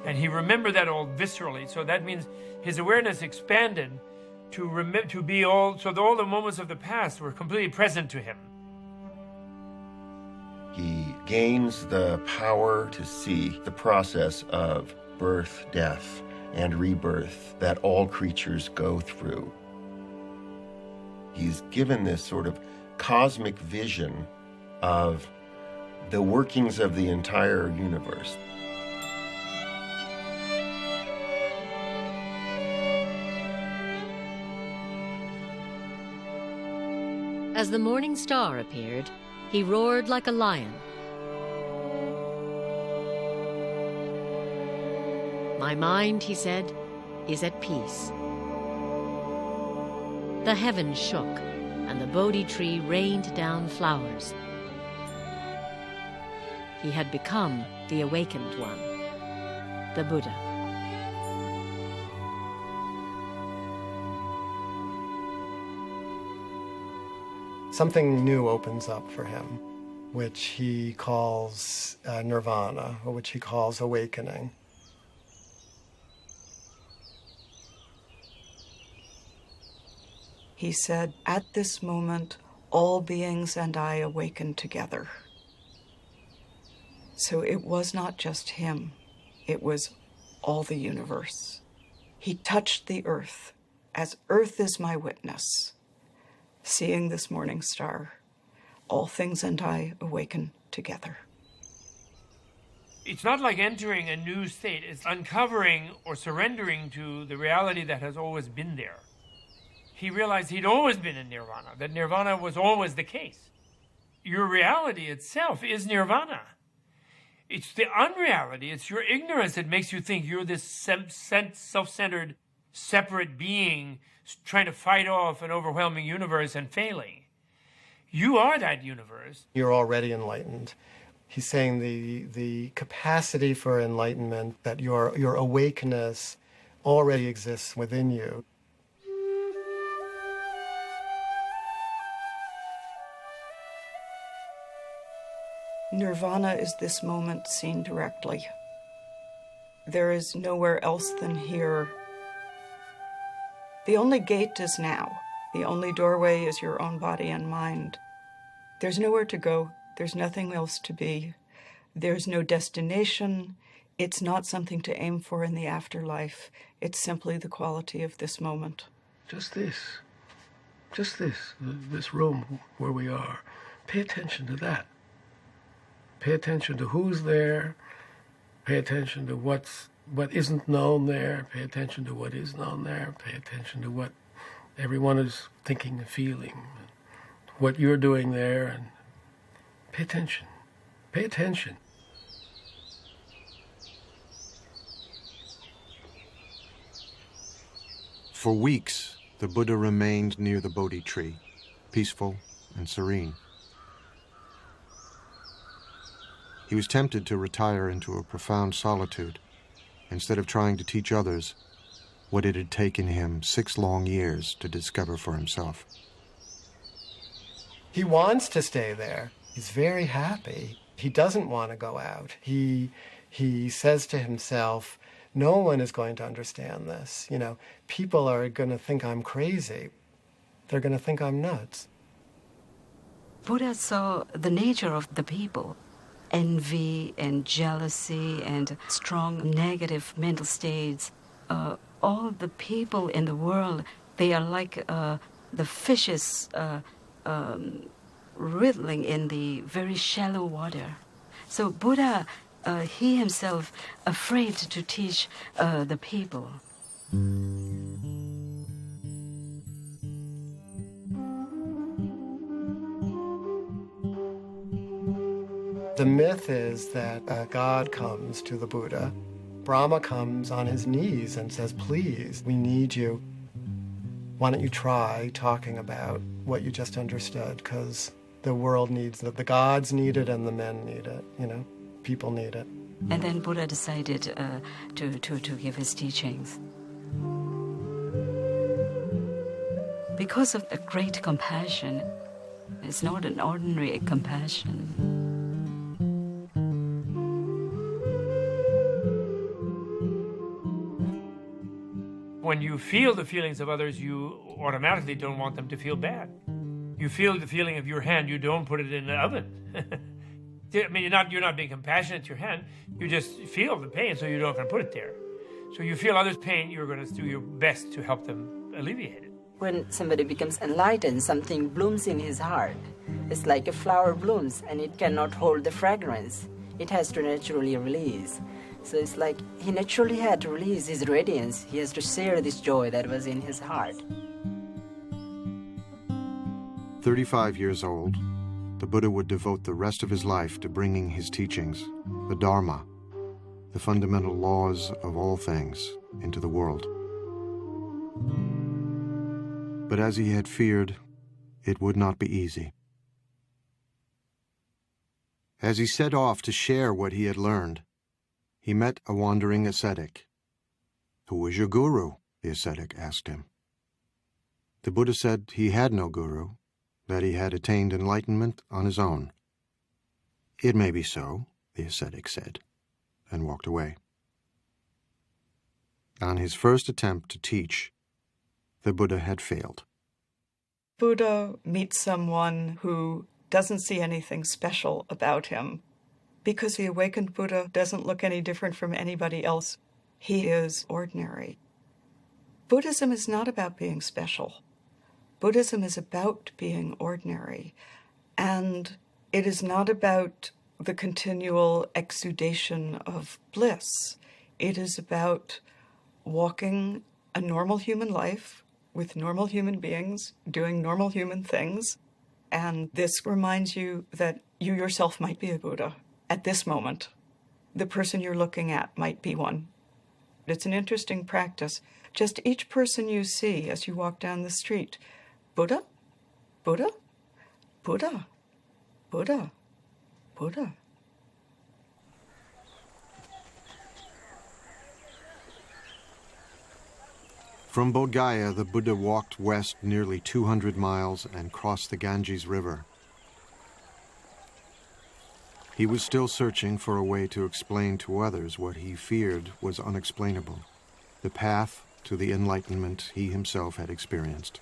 And he remembered that all viscerally, so that means his awareness expanded to be all, so that all the moments of the past were completely present to him.
He gains the power to see the process of birth, death, and rebirth that all creatures go through. He's given this sort of cosmic vision of the workings of the entire universe.
As the morning star appeared, he roared like a lion. "My mind," he said, "is at peace." The heavens shook, and the Bodhi tree rained down flowers. He had become the awakened one, the Buddha.
Something new opens up for him, which he calls nirvana, or which he calls awakening.
He said, "At this moment, all beings and I awaken together." So it was not just him, it was all the universe. He touched the earth, as earth is my witness. Seeing this morning star, all things and I awaken together.
It's not like entering a new state. It's uncovering or surrendering to the reality that has always been there. He realized he'd always been in nirvana, that nirvana was always the case. Your reality itself is nirvana. It's the unreality, it's your ignorance that makes you think you're this self-centered, separate being trying to fight off an overwhelming universe and failing. You are that universe.
You're already enlightened. He's saying the capacity for enlightenment, that your awakeness already exists within you.
Nirvana is this moment seen directly. There is nowhere else than here. The only gate is now. The only doorway is your own body and mind. There's nowhere to go. There's nothing else to be. There's no destination. It's not something to aim for in the afterlife. It's simply the quality of this moment.
Just this room where we are. Pay attention to that. Pay attention to who's there. Pay attention to what isn't known there. Pay attention to what is known there. Pay attention to what everyone is thinking and feeling. What you're doing there. And pay attention. Pay attention.
For weeks, the Buddha remained near the Bodhi tree, peaceful and serene. He was tempted to retire into a profound solitude, instead of trying to teach others what it had taken him 6 long years to discover for himself.
He wants to stay there. He's very happy. He doesn't want to go out. He says to himself, no one is going to understand this. You know, people are going to think I'm crazy. They're going to think I'm nuts.
Buddha saw the nature of the people. Envy and jealousy and strong negative mental states. All the people in the world, they are like the fishes wriggling in the very shallow water. So Buddha, he himself, afraid to teach the people.
The myth is that God comes to the Buddha. Brahma comes on his knees and says, please, we need you. Why don't you try talking about what you just understood? Because the world needs it. The gods need it and the men need it. You know, people need it.
And then Buddha decided to give his teachings. Because of the great compassion, it's not an ordinary compassion.
When you feel the feelings of others, you automatically don't want them to feel bad. You feel the feeling of your hand, you don't put it in the oven. I mean, you're not being compassionate to your hand, you just feel the pain, so you're not going to put it there. So you feel others' pain, you're going to do your best to help them alleviate it.
When somebody becomes enlightened, something blooms in his heart. It's like a flower blooms, and it cannot hold the fragrance. It has to naturally release. So it's like he naturally had to release his radiance. He has to share this joy that was in his heart.
35 years old, the Buddha would devote the rest of his life to bringing his teachings, the Dharma, the fundamental laws of all things, into the world. But as he had feared, it would not be easy. As he set off to share what he had learned, he met a wandering ascetic. "Who is your guru?" the ascetic asked him. The Buddha said he had no guru, that he had attained enlightenment on his own. "It may be so," the ascetic said, and walked away. On his first attempt to teach, the Buddha had failed.
Buddha meets someone who doesn't see anything special about him, because the awakened Buddha doesn't look any different from anybody else. He is ordinary. Buddhism is not about being special. Buddhism is about being ordinary, and it is not about the continual exudation of bliss. It is about walking a normal human life with normal human beings, doing normal human things, and this reminds you that you yourself might be a Buddha at this moment. The person you're looking at might be one. It's an interesting practice. Just each person you see as you walk down the street, Buddha, Buddha, Buddha, Buddha, Buddha.
From Bodh Gaya, the Buddha walked west nearly 200 miles and crossed the Ganges River. He was still searching for a way to explain to others what he feared was unexplainable, the path to the enlightenment he himself had experienced.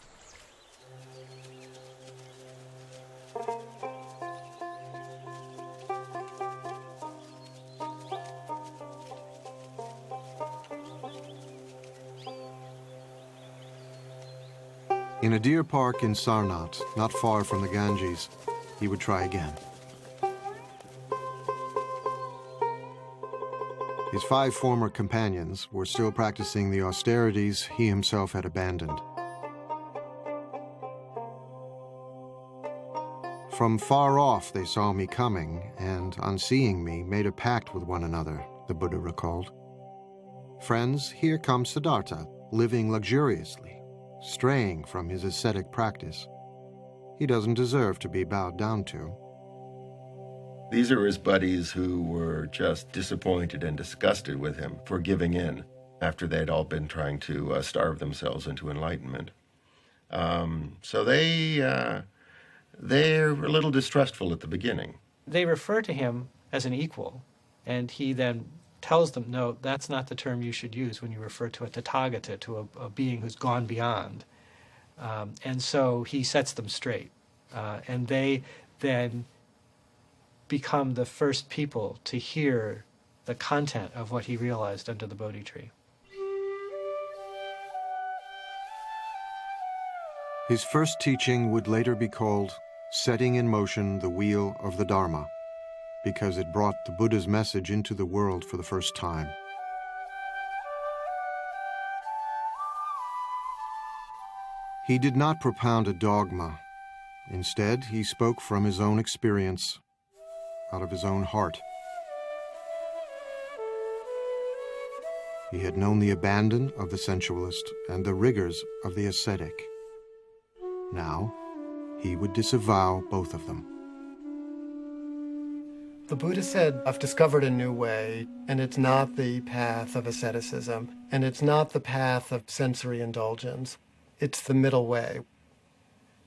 In a deer park in Sarnath, not far from the Ganges, he would try again. His 5 former companions were still practicing the austerities he himself had abandoned. From far off they saw me coming, and on seeing me made a pact with one another, the Buddha recalled. "Friends, here comes Siddhartha, living luxuriously, straying from his ascetic practice. He doesn't deserve to be bowed down to."
These are his buddies who were just disappointed and disgusted with him for giving in after they'd all been trying to starve themselves into enlightenment. So they're a little distrustful at the beginning.
They refer to him as an equal, and he then tells them, no, that's not the term you should use when you refer to a Tathagata, to a being who's gone beyond. And so he sets them straight. And they then become the first people to hear the content of what he realized under the Bodhi tree.
His first teaching would later be called Setting in Motion the Wheel of the Dharma, because it brought the Buddha's message into the world for the first time. He did not propound a dogma. Instead, he spoke from his own experience, out of his own heart. He had known the abandon of the sensualist and the rigors of the ascetic. Now, he would disavow both of them.
The Buddha said, "I've discovered a new way, and it's not the path of asceticism, and it's not the path of sensory indulgence. It's the middle way."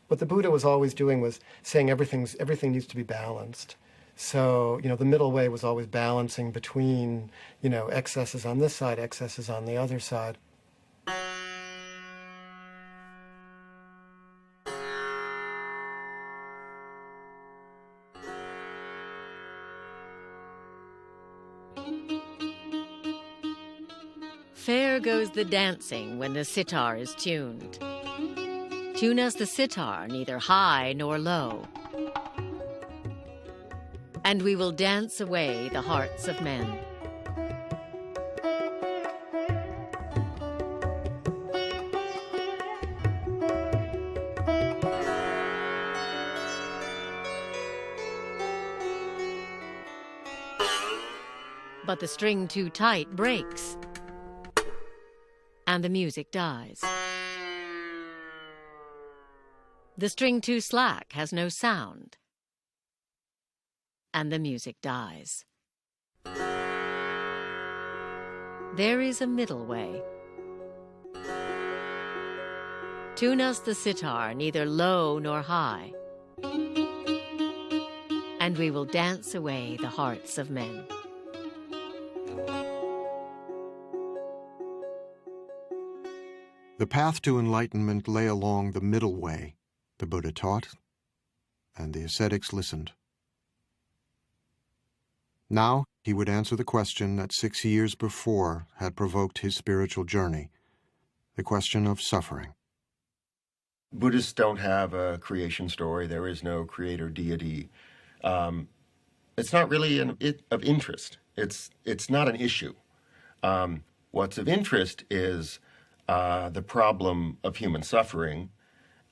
What the Buddha was always doing was saying everything needs to be balanced. So, the middle way was always balancing between, excesses on this side, excesses on the other side.
Fair goes the dancing when the sitar is tuned. Tune us the sitar, neither high nor low, and we will dance away the hearts of men. But the string too tight breaks, and the music dies. The string too slack has no sound, and the music dies. There is a middle way. Tune us the sitar, neither low nor high, and we will dance away the hearts of men.
The path to enlightenment lay along the middle way, the Buddha taught, and the ascetics listened. Now he would answer the question that 6 years before had provoked his spiritual journey, the question of suffering.
Buddhists don't have a creation story. There is no creator deity. It's not really of interest. It's not an issue. What's of interest is the problem of human suffering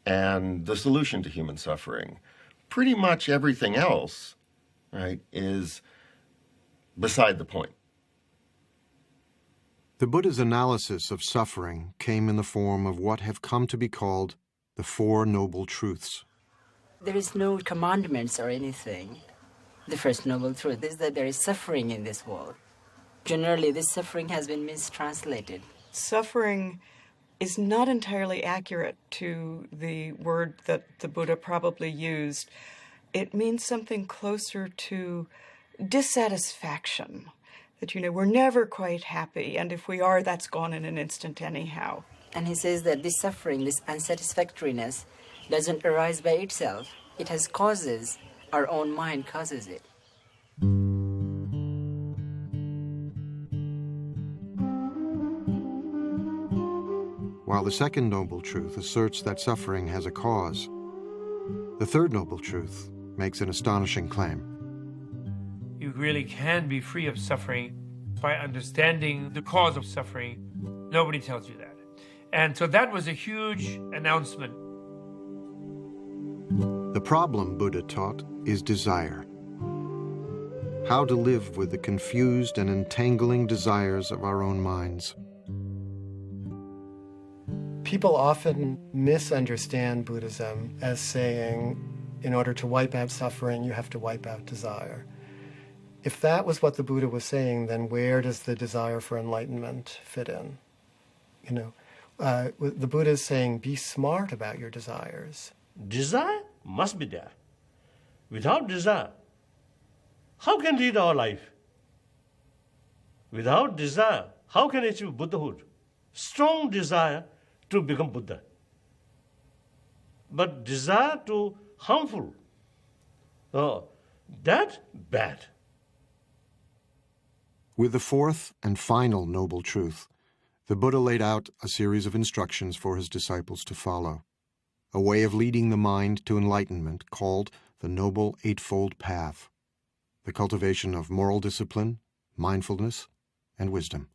and the solution to human suffering. Pretty much everything else, right, is beside the point.
The Buddha's analysis of suffering came in the form of what have come to be called the Four Noble Truths.
There is no commandments or anything. The first noble truth is that there is suffering in this world. Generally, this suffering has been mistranslated.
Suffering is not entirely accurate to the word that the Buddha probably used. It means something closer to dissatisfaction, that, we're never quite happy, and if we are, that's gone in an instant anyhow.
And he says that this suffering, this unsatisfactoriness, doesn't arise by itself. It has causes. Our own mind causes it.
While the second noble truth asserts that suffering has a cause, the third noble truth makes an astonishing claim.
You really can be free of suffering by understanding the cause of suffering. Nobody tells you that. And so that was a huge announcement.
The problem, Buddha taught, is desire. How to live with the confused and entangling desires of our own minds.
People often misunderstand Buddhism as saying, in order to wipe out suffering, you have to wipe out desire. If that was what the Buddha was saying, then where does the desire for enlightenment fit in? The Buddha is saying, be smart about your desires.
Desire must be there. Without desire, how can lead our life? Without desire, how can achieve Buddhahood? Strong desire to become Buddha. But desire to harmful, that bad.
With the fourth and final noble truth, the Buddha laid out a series of instructions for his disciples to follow, a way of leading the mind to enlightenment called the Noble Eightfold Path, the cultivation of moral discipline, mindfulness, and wisdom.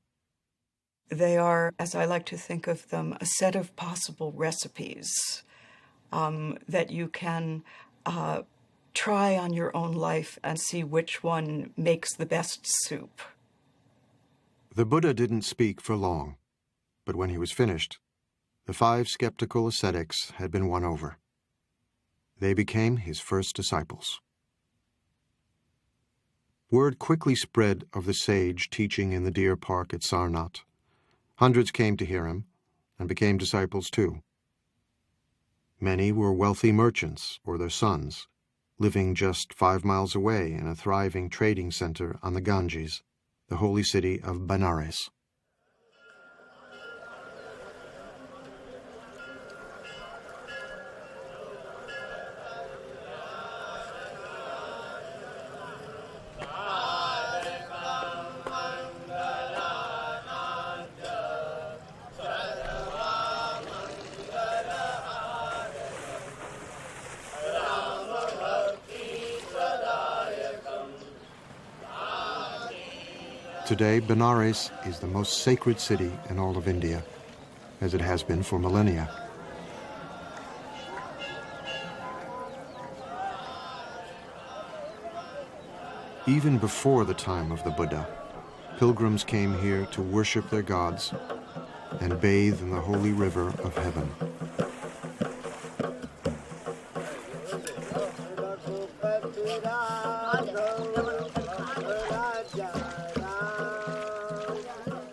They are, as I like to think of them, a set of possible recipes that you can try on your own life and see which one makes the best soup.
The Buddha didn't speak for long, but when he was finished, the 5 skeptical ascetics had been won over. They became his first disciples. Word quickly spread of the sage teaching in the deer park at Sarnath. Hundreds came to hear him and became disciples too. Many were wealthy merchants or their sons, living just 5 miles away in a thriving trading center on the Ganges, the holy city of Benares. Today, Benares is the most sacred city in all of India, as it has been for millennia. Even before the time of the Buddha, pilgrims came here to worship their gods and bathe in the holy river of heaven.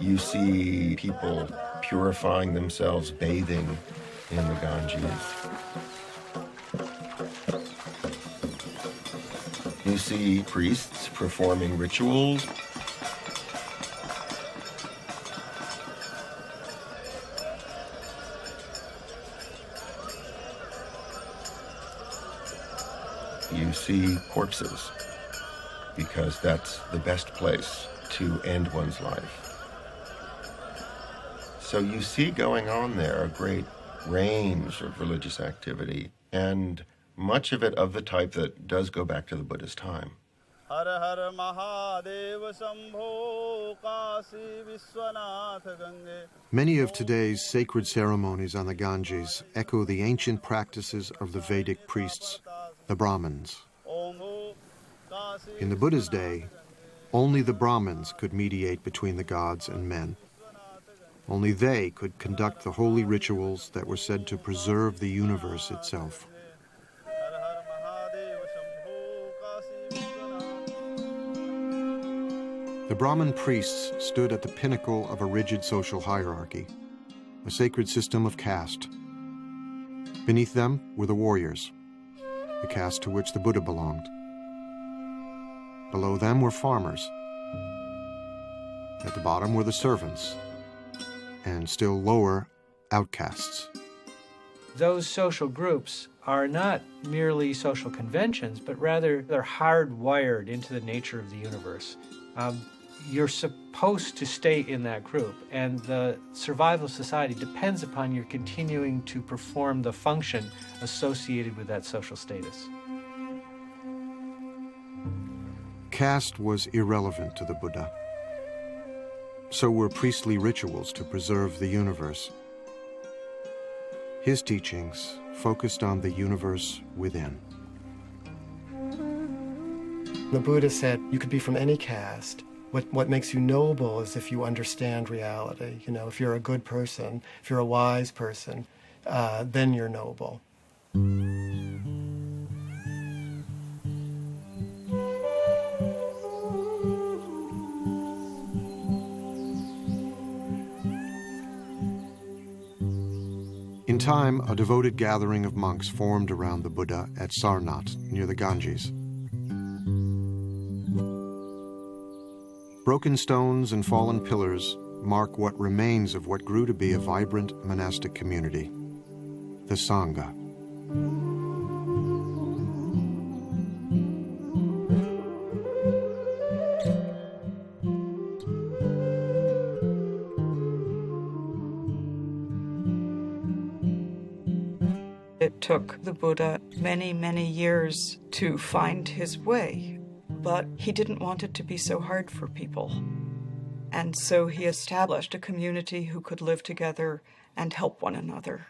You see people purifying themselves, bathing in the Ganges. You see priests performing rituals. You see corpses, because that's the best place to end one's life. So you see going on there a great range of religious activity, and much of it of the type that does go back to the Buddha's time.
Many of today's sacred ceremonies on the Ganges echo the ancient practices of the Vedic priests, the Brahmins. In the Buddha's day, only the Brahmins could mediate between the gods and men. Only they could conduct the holy rituals that were said to preserve the universe itself. The Brahmin priests stood at the pinnacle of a rigid social hierarchy, a sacred system of caste. Beneath them were the warriors, the caste to which the Buddha belonged. Below them were farmers. At the bottom were the servants, and still lower, outcasts.
Those social groups are not merely social conventions, but rather they're hardwired into the nature of the universe. You're supposed to stay in that group, and the survival of society depends upon your continuing to perform the function associated with that social status.
Caste was irrelevant to the Buddha. So were priestly rituals to preserve the universe. His teachings focused on the universe within.
The Buddha said you could be from any caste. What makes you noble is if you understand reality. You know, if you're a good person, if you're a wise person, then you're noble.
In time, a devoted gathering of monks formed around the Buddha at Sarnath, near the Ganges. Broken stones and fallen pillars mark what remains of what grew to be a vibrant monastic community, the Sangha.
It took the Buddha many, many years to find his way, but he didn't want it to be so hard for people. And so he established a community who could live together and help one another.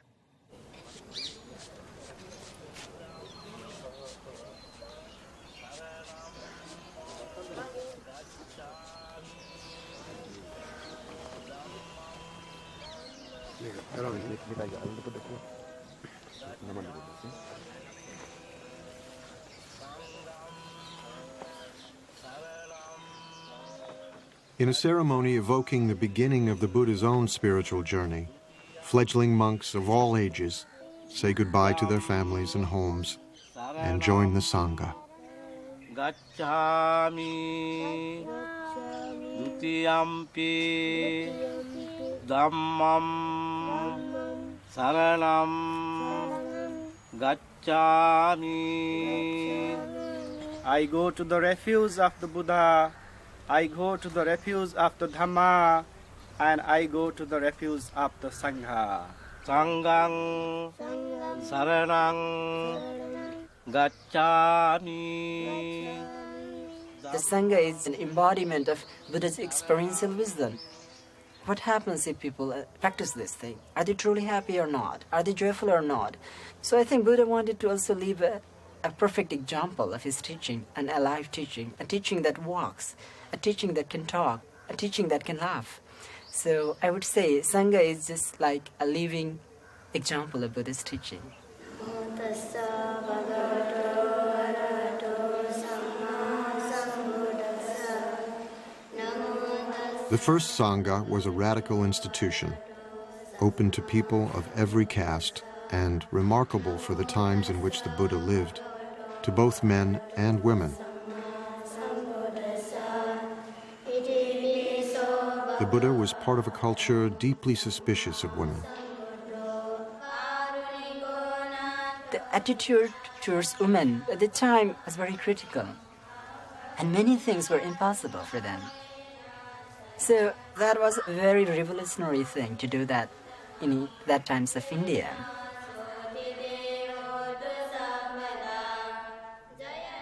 In a ceremony evoking the beginning of the Buddha's own spiritual journey, fledgling monks of all ages say goodbye to their families and homes and join the Sangha.
Gacchami dutiyampi dhammam saranam gacchami.
I go to the refuge of the Buddha, I go to the refuge of the Dhamma, and I go to the refuge of the Sangha.
Sanghang saranang gacchami.
The Sangha is an embodiment of Buddha's experiential wisdom. What happens if people practice this thing? Are they truly happy or not? Are they joyful or not? So I think Buddha wanted to also leave a perfect example of his teaching, an alive teaching, a teaching that walks, a teaching that can talk, a teaching that can laugh. So I would say Sangha is just like a living example of Buddha's teaching.
The first Sangha was a radical institution, open to people of every caste and remarkable for the times in which the Buddha lived, to both men and women. The Buddha was part of a culture deeply suspicious of women.
The attitude towards women at the time was very critical, and many things were impossible for them. So that was a very revolutionary thing to do that in that times of India.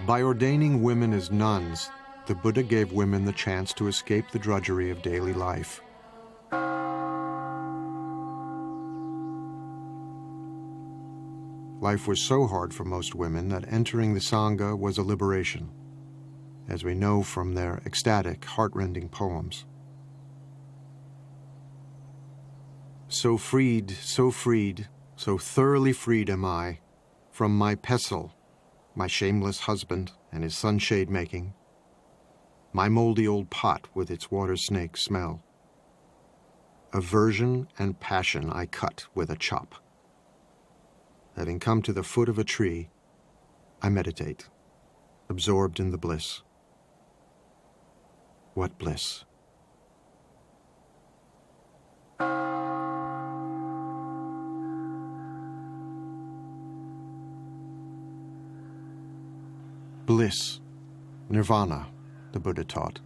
By ordaining women as nuns, the Buddha gave women the chance to escape the drudgery of daily life. Life was so hard for most women that entering the Sangha was a liberation, as we know from their ecstatic, heart-rending poems. So freed, so thoroughly freed am I, from my pestle, my shameless husband and his sunshade making, my moldy old pot with its water snake smell. Aversion and passion I cut with a chop. Having come to the foot of a tree, I meditate, absorbed in the bliss. What bliss! Bliss, nirvana, the Buddha taught,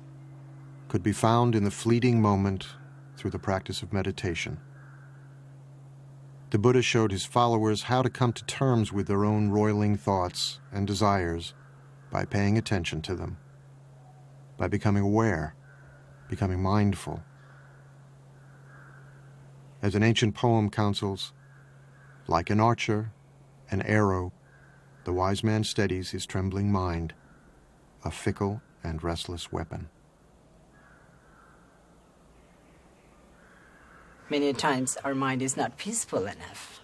could be found in the fleeting moment through the practice of meditation. The Buddha showed his followers how to come to terms with their own roiling thoughts and desires by paying attention to them, by becoming aware, becoming mindful. As an ancient poem counsels, like an archer, an arrow, the wise man steadies his trembling mind, a fickle and restless weapon.
Many times our mind is not peaceful enough.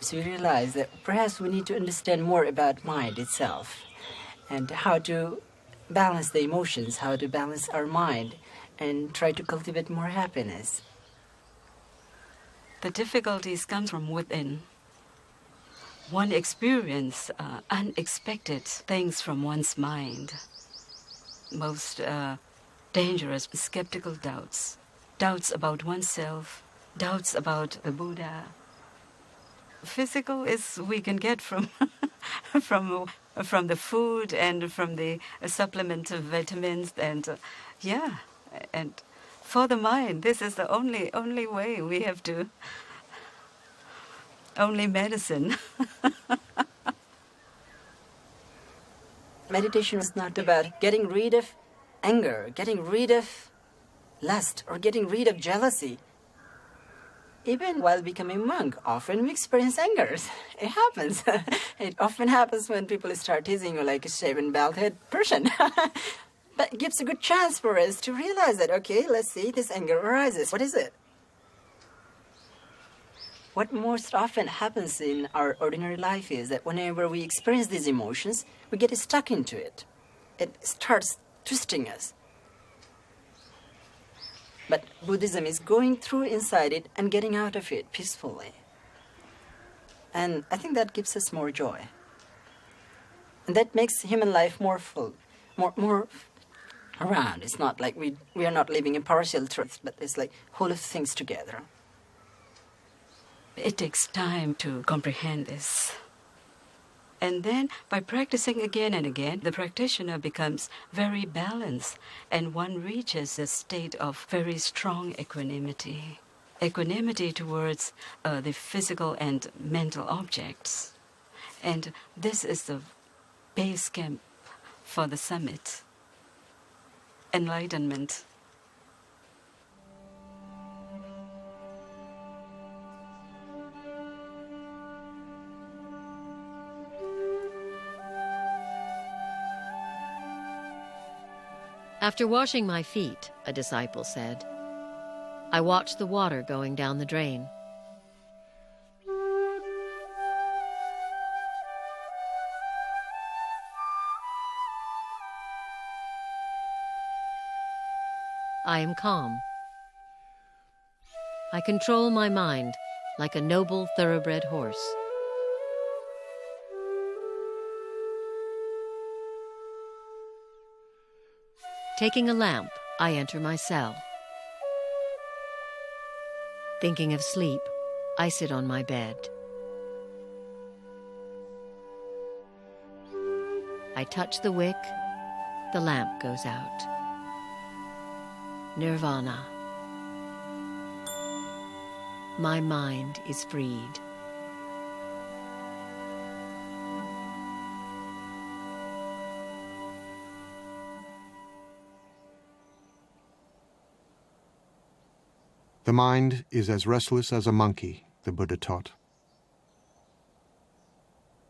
So we realize that perhaps we need to understand more about mind itself and how to balance the emotions, how to balance our mind and try to cultivate more happiness.
The difficulties come from within. One experiences unexpected things from one's mind. Most dangerous skeptical doubts. Doubts about oneself, doubts about the Buddha. Physical is we can get from from the food and from the supplement of vitamins and and for the mind this is the only way we have to. Only medicine.
Meditation is not about getting rid of anger, getting rid of lust, or getting rid of jealousy. Even while becoming monk, often we experience anger. It happens. It often happens when people start teasing you like a shaven, bald-headed person. But it gives a good chance for us to realize that, okay, let's see, this anger arises. What is it? What most often happens in our ordinary life is that whenever we experience these emotions, we get stuck into it. It starts twisting us. But Buddhism is going through inside it and getting out of it peacefully. And I think that gives us more joy. And that makes human life more full, more around. It's not like we are not living in partial truth, but it's like whole of things together.
It takes time to comprehend this. And then, by practicing again and again, the practitioner becomes very balanced, and one reaches a state of very strong equanimity. Equanimity towards the physical and mental objects. And this is the base camp for the summit. Enlightenment.
After washing my feet, a disciple said, I watched the water going down the drain. I am calm. I control my mind like a noble thoroughbred horse. Taking a lamp, I enter my cell. Thinking of sleep, I sit on my bed. I touch the wick, the lamp goes out. Nirvana. My mind is freed.
The mind is as restless as a monkey, the Buddha taught.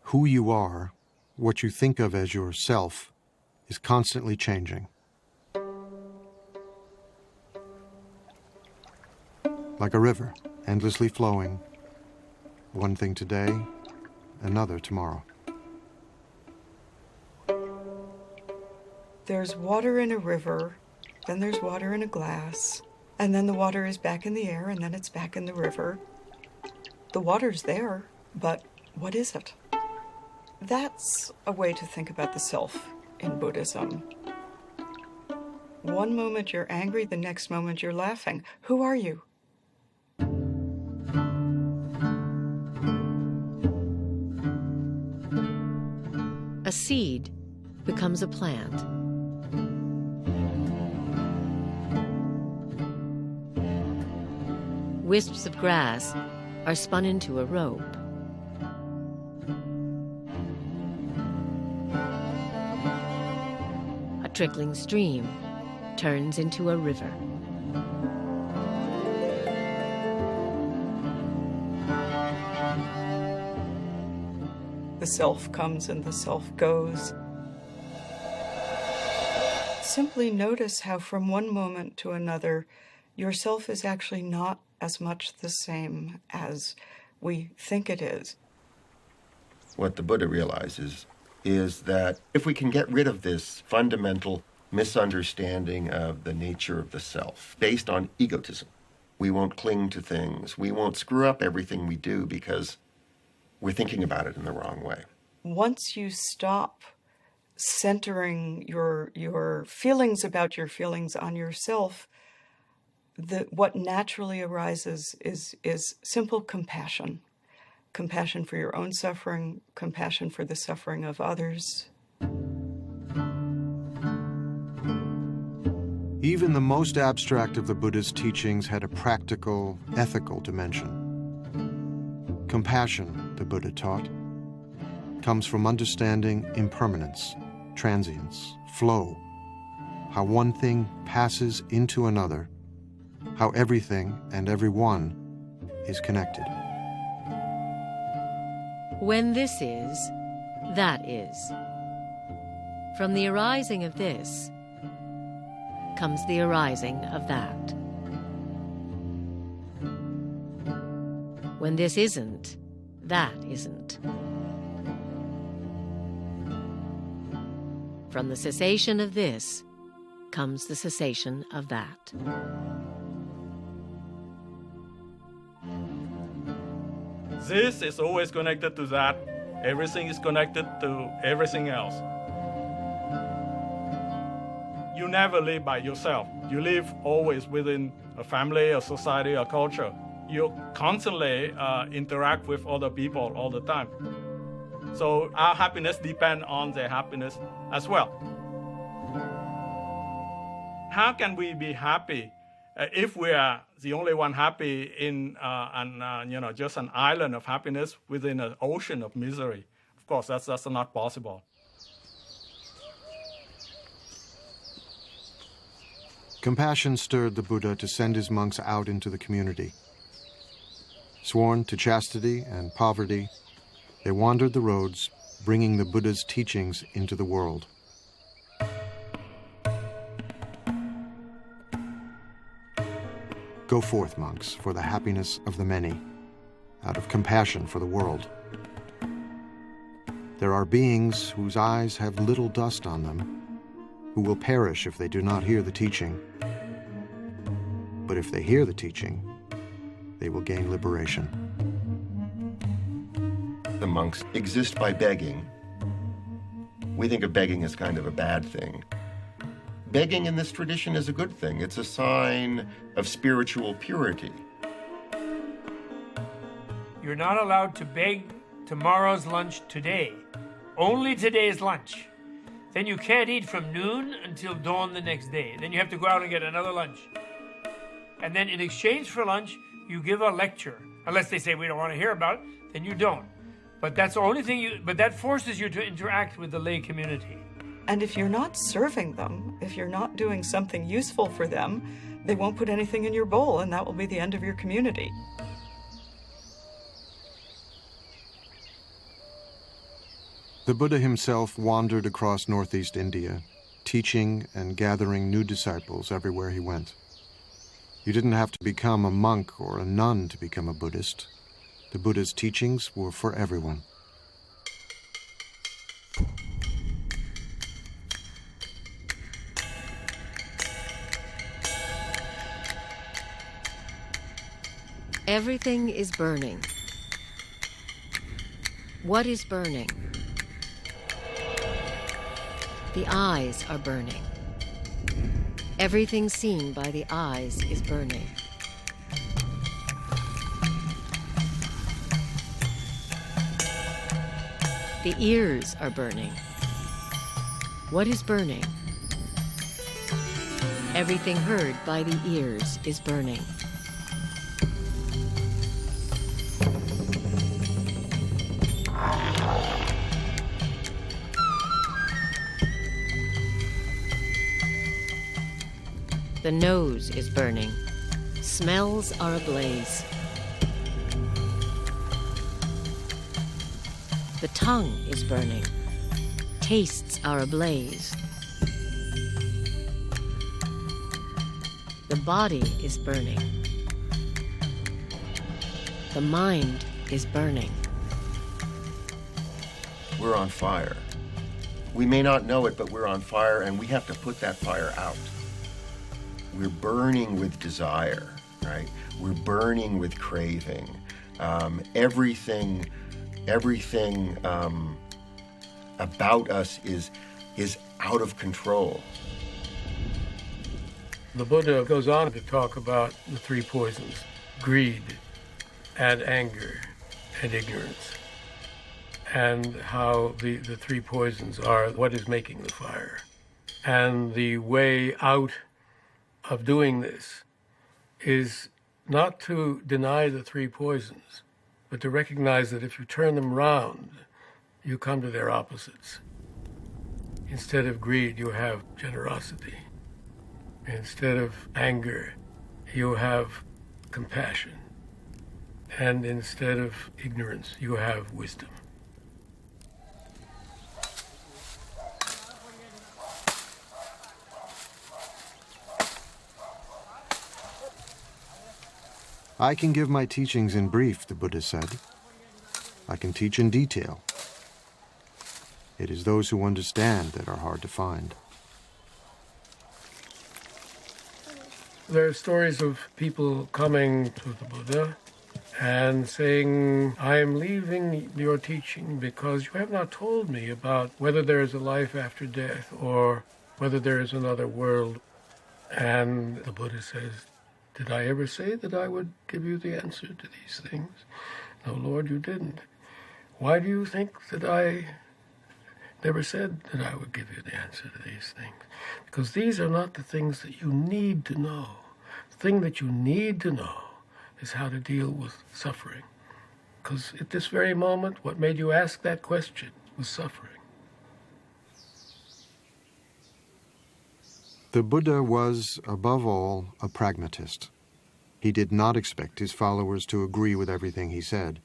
Who you are, what you think of as yourself, is constantly changing. Like a river, endlessly flowing, one thing today, another tomorrow.
There's water in a river, then there's water in a glass, and then the water is back in the air, and then it's back in the river. The water's there, but what is it? That's a way to think about the self in Buddhism. One moment you're angry, the next moment you're laughing. Who are you?
A seed becomes a plant. Wisps of grass are spun into a rope. A trickling stream turns into a river.
The self comes and the self goes. Simply notice how from one moment to another, yourself is actually not as much the same as we think it is.
What the Buddha realizes is that if we can get rid of this fundamental misunderstanding of the nature of the self based on egotism, we won't cling to things, we won't screw up everything we do because we're thinking about it in the wrong way.
Once you stop centering your feelings about your feelings on yourself, what naturally arises is simple compassion. Compassion for your own suffering, compassion for the suffering of others.
Even the most abstract of the Buddha's teachings had a practical, ethical dimension. Compassion, the Buddha taught, comes from understanding impermanence, transience, flow, how one thing passes into another, how everything and everyone is connected.
When this is, that is. From the arising of this comes the arising of that. When this isn't, that isn't. From the cessation of this comes the cessation of that.
This is always connected to that. Everything is connected to everything else. You never live by yourself. You live always within a family, a society, a culture. You constantly interact with other people all the time. So our happiness depends on their happiness as well. How can we be happy if we are the only one happy in just an island of happiness within an ocean of misery? Of course, that's not possible.
Compassion stirred the Buddha to send his monks out into the community. Sworn to chastity and poverty, they wandered the roads, bringing the Buddha's teachings into the world. Go forth, monks, for the happiness of the many, out of compassion for the world. There are beings whose eyes have little dust on them, who will perish if they do not hear the teaching. But if they hear the teaching, they will gain liberation.
The monks exist by begging. We think of begging as kind of a bad thing. Begging in this tradition is a good thing. It's a sign of spiritual purity.
You're not allowed to beg tomorrow's lunch today. Only today's lunch. Then you can't eat from noon until dawn the next day. Then you have to go out and get another lunch. And then in exchange for lunch, you give a lecture. Unless they say we don't want to hear about it, then you don't. But that's the only thing but that forces you to interact with the lay community.
And if you're not serving them, if you're not doing something useful for them, they won't put anything in your bowl, and that will be the end of your community.
The Buddha himself wandered across northeast India, teaching and gathering new disciples everywhere he went. You didn't have to become a monk or a nun to become a Buddhist. The Buddha's teachings were for everyone.
Everything is burning. What is burning? The eyes are burning. Everything seen by the eyes is burning. The ears are burning. What is burning? Everything heard by the ears is burning. The nose is burning. Smells are ablaze. The tongue is burning. Tastes are ablaze. The body is burning. The mind is burning.
We're on fire. We may not know it, but we're on fire, and we have to put that fire out. We're burning with desire, right? We're burning with craving. Everything about us is out of control.
The Buddha goes on to talk about the three poisons: greed and anger and ignorance, and how the three poisons are what is making the fire. And the way out of doing this is not to deny the three poisons, but to recognize that if you turn them round, you come to their opposites. Instead of greed, you have generosity. Instead of anger, you have compassion. And instead of ignorance, you have wisdom.
I can give my teachings in brief, the Buddha said. I can teach in detail. It is those who understand that are hard to find.
There are stories of people coming to the Buddha and saying, I am leaving your teaching because you have not told me about whether there is a life after death or whether there is another world. And the Buddha says, did I ever say that I would give you the answer to these things? No, Lord, you didn't. Why do you think that I never said that I would give you the answer to these things? Because these are not the things that you need to know. The thing that you need to know is how to deal with suffering. Because at this very moment, what made you ask that question was suffering.
The Buddha was, above all, a pragmatist. He did not expect his followers to agree with everything he said.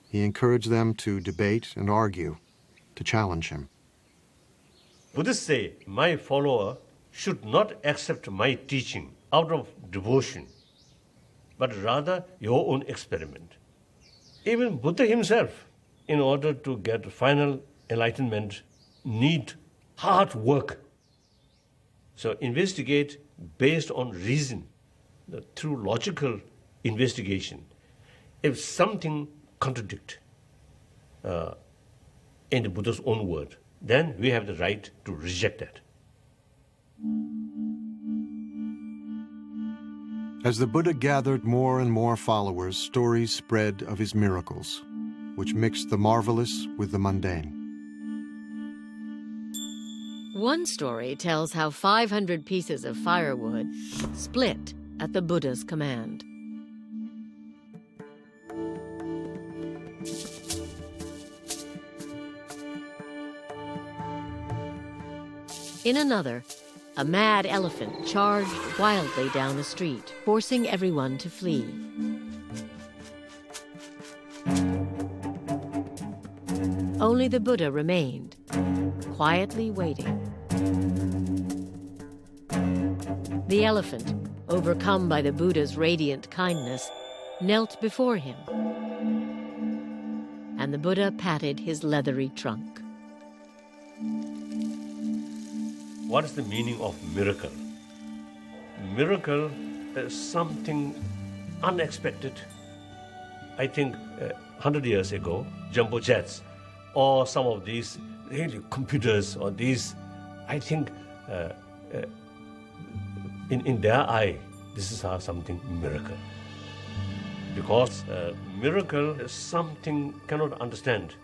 He encouraged them to debate and argue, to challenge him.
Buddhists say, my follower should not accept my teaching out of devotion, but rather your own experiment. Even Buddha himself, in order to get final enlightenment, need hard work. So investigate based on reason through logical investigation, if something contradicts in the Buddha's own word, then we have the right to reject that.
As the Buddha gathered more and more followers, stories spread of his miracles, which mixed the marvelous with the mundane.
One story tells how 500 pieces of firewood split at the Buddha's command. In another, a mad elephant charged wildly down a street, forcing everyone to flee. Only the Buddha remained, quietly waiting. The elephant, overcome by the Buddha's radiant kindness, knelt before him, and the Buddha patted his leathery trunk.
What is the meaning of miracle? Miracle is something unexpected. I think 100 years ago, jumbo jets or some of these really computers or these, I think in their eye, this is something miracle. Because miracle is something cannot understand.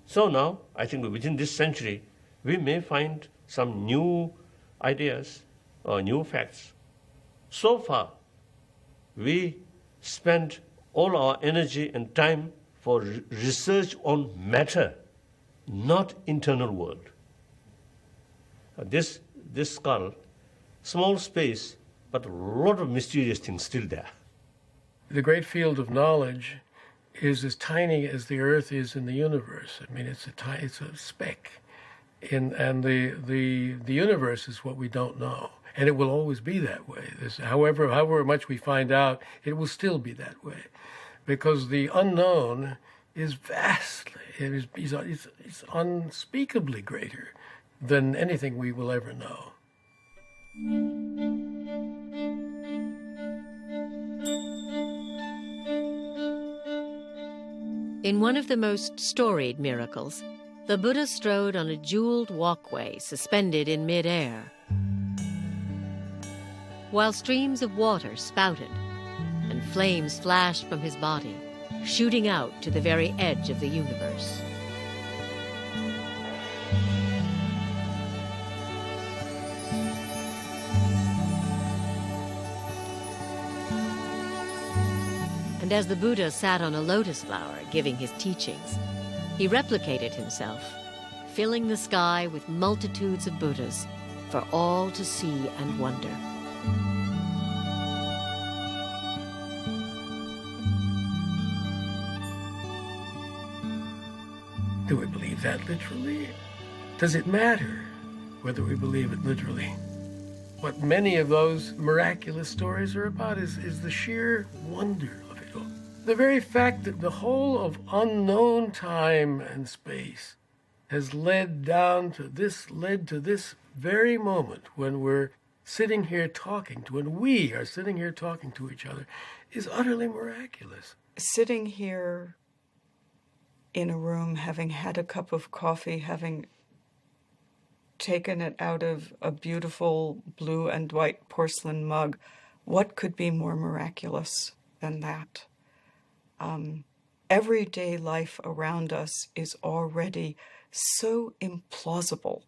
So now, I think within this century, we may find some new ideas or new facts. So far, we spend all our energy and time for research on matter, not internal world. This skull, small space, but a lot of mysterious things still there.
The great field of knowledge is as tiny as the Earth is in the universe. I mean, it's a speck. And the universe is what we don't know, and it will always be that way. However much we find out, it will still be that way, because the unknown is vastly, it's unspeakably greater than anything we will ever know.
In one of the most storied miracles, the Buddha strode on a jeweled walkway suspended in mid-air, while streams of water spouted and flames flashed from his body, shooting out to the very edge of the universe. And as the Buddha sat on a lotus flower giving his teachings, he replicated himself, filling the sky with multitudes of Buddhas for all to see and wonder.
Do we believe that literally? Does it matter whether we believe it literally? What many of those miraculous stories are about is the sheer wonder of it all. The very fact that the whole of unknown time and space has led to this very moment when we're sitting here talking when we are sitting here talking to each other is utterly miraculous.
Sitting here in a room, having had a cup of coffee, having taken it out of a beautiful blue and white porcelain mug, what could be more miraculous than that? Everyday life around us is already so implausible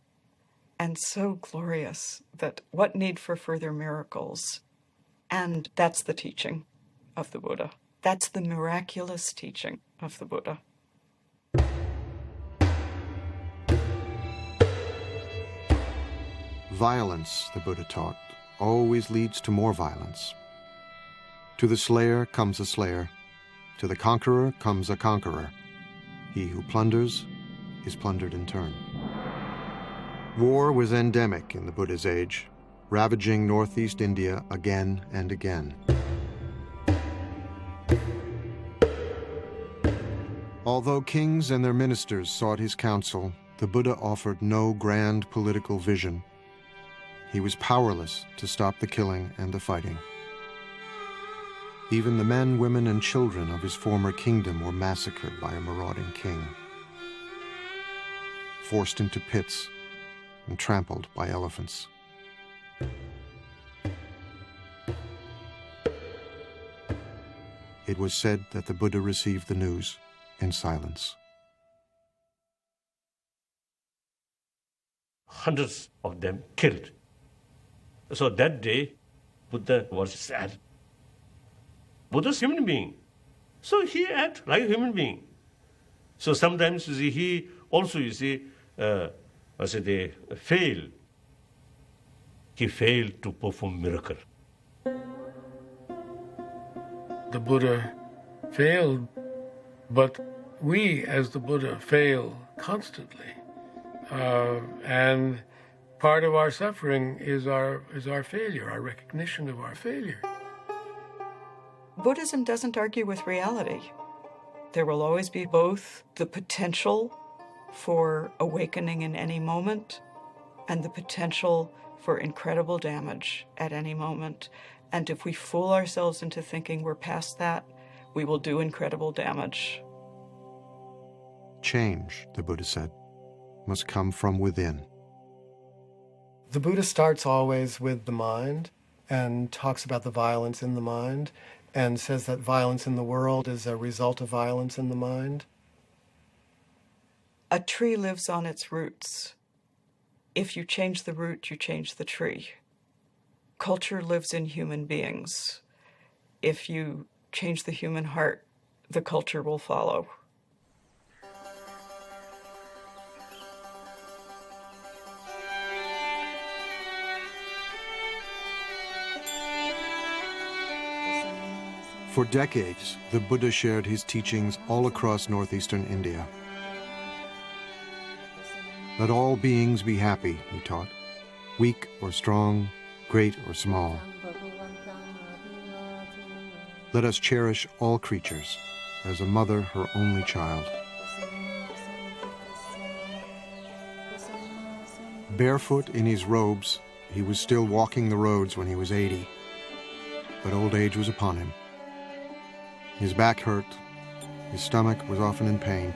and so glorious that what need for further miracles? And that's the teaching of the Buddha. That's the miraculous teaching of the Buddha.
Violence, the Buddha taught, always leads to more violence. To the slayer comes a slayer. To the conqueror comes a conqueror. He who plunders is plundered in turn. War was endemic in the Buddha's age, ravaging northeast India again and again. Although kings and their ministers sought his counsel, the Buddha offered no grand political vision. he was powerless to stop the killing and the fighting. Even the men, women, and children of his former kingdom were massacred by a marauding king, forced into pits and trampled by elephants. It was said that the Buddha received the news in silence.
Hundreds of them killed. So that day, Buddha was sad. Buddha's a human being. So he acted like a human being. So sometimes you see, he also, you see, they fail. He failed to perform miracle.
The Buddha failed, but we as the Buddha fail constantly. And part of our suffering is our failure, our recognition of our failure.
Buddhism doesn't argue with reality. There will always be both the potential for awakening in any moment and the potential for incredible damage at any moment. And if we fool ourselves into thinking we're past that, we will do incredible damage.
Change, the Buddha said, must come from within.
The Buddha starts always with the mind and talks about the violence in the mind and says that violence in the world is a result of violence in the mind.
A tree lives on its roots. If you change the root, you change the tree. Culture lives in human beings. If you change the human heart, the culture will follow.
For decades, the Buddha shared his teachings all across northeastern India. Let all beings be happy, he taught, weak or strong, great or small. Let us cherish all creatures as a mother her only child. Barefoot in his robes, he was still walking the roads when he was 80, but old age was upon him. His back hurt, his stomach was often in pain.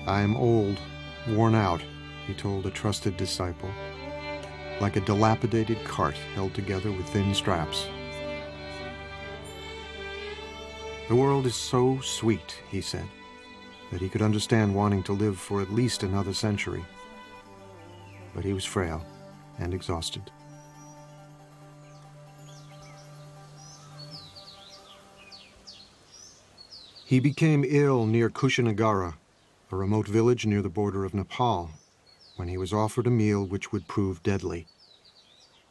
I am old, worn out, he told a trusted disciple, like a dilapidated cart held together with thin straps. The world is so sweet, he said, that he could understand wanting to live for at least another century. But he was frail and exhausted. He became ill near Kushinagara, a remote village near the border of Nepal, when he was offered a meal which would prove deadly.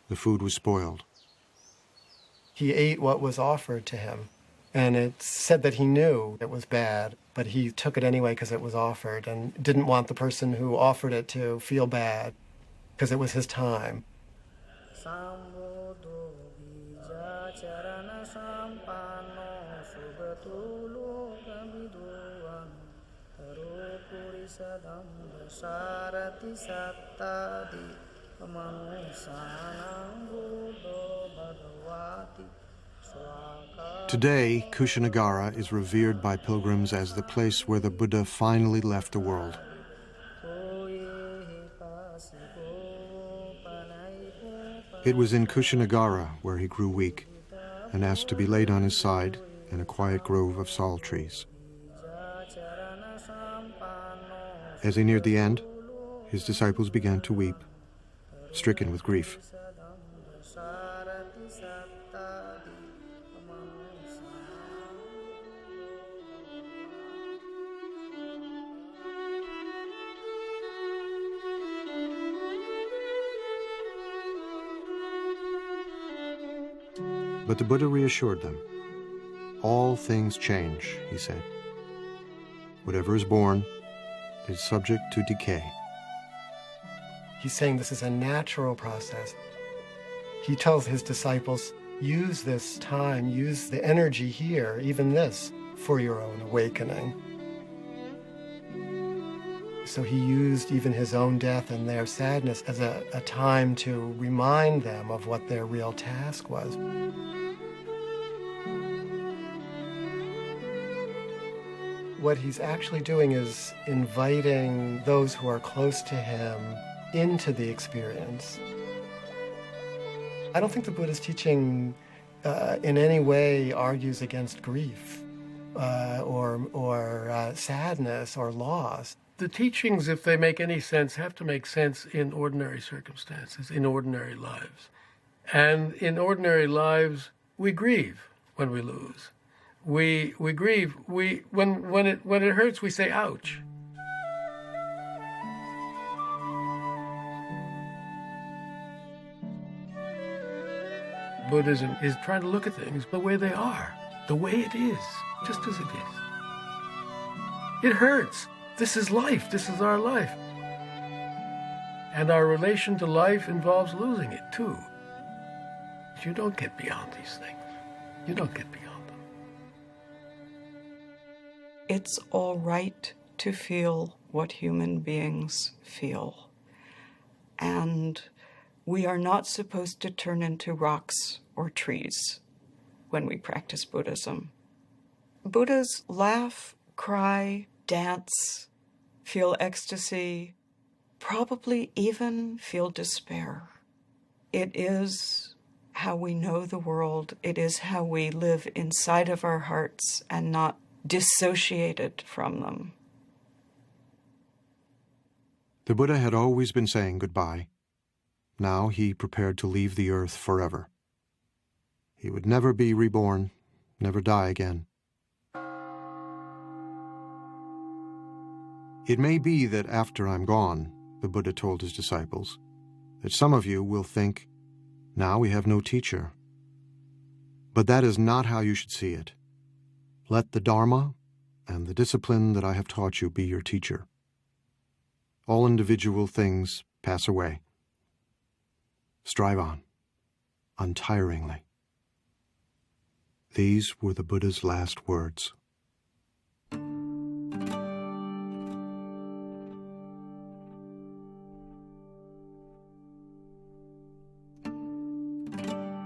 The food was spoiled.
He ate what was offered to him, and it's said that he knew it was bad, but he took it anyway because it was offered and didn't want the person who offered it to feel bad because it was his time.
Today, Kushinagara is revered by pilgrims as the place where the Buddha finally left the world. It was in Kushinagara where he grew weak and asked to be laid on his side in a quiet grove of sal trees. As he neared the end, his disciples began to weep, stricken with grief. But the Buddha reassured them. All things change, he said. Whatever is born is subject to decay.
He's saying this is a natural process. He tells his disciples, use this time, use the energy here, even this, for your own awakening. So he used even his own death and their sadness as a time to remind them of what their real task was. What he's actually doing is inviting those who are close to him into the experience. I don't think the Buddha's teaching in any way argues against grief or sadness or loss.
The teachings, if they make any sense, have to make sense in ordinary circumstances, in ordinary lives. And in ordinary lives, we grieve when we lose. We grieve. When it hurts, we say, ouch. Buddhism is trying to look at things the way they are, the way it is, just as it is. It hurts. This is life. This is our life. And our relation to life involves losing it, too. You don't get beyond these things. You don't get beyond them.
It's all right to feel what human beings feel. And we are not supposed to turn into rocks or trees when we practice Buddhism. Buddhas laugh, cry, dance, feel ecstasy, probably even feel despair. It is how we know the world. It is how we live inside of our hearts and not dissociated from them.
The Buddha had always been saying goodbye. Now he prepared to leave the earth forever. He would never be reborn, never die again. It may be that after I'm gone, the Buddha told his disciples, that some of you will think, now we have no teacher. But that is not how you should see it. Let the Dharma and the discipline that I have taught you be your teacher. All individual things pass away. Strive on, untiringly. These were the Buddha's last words.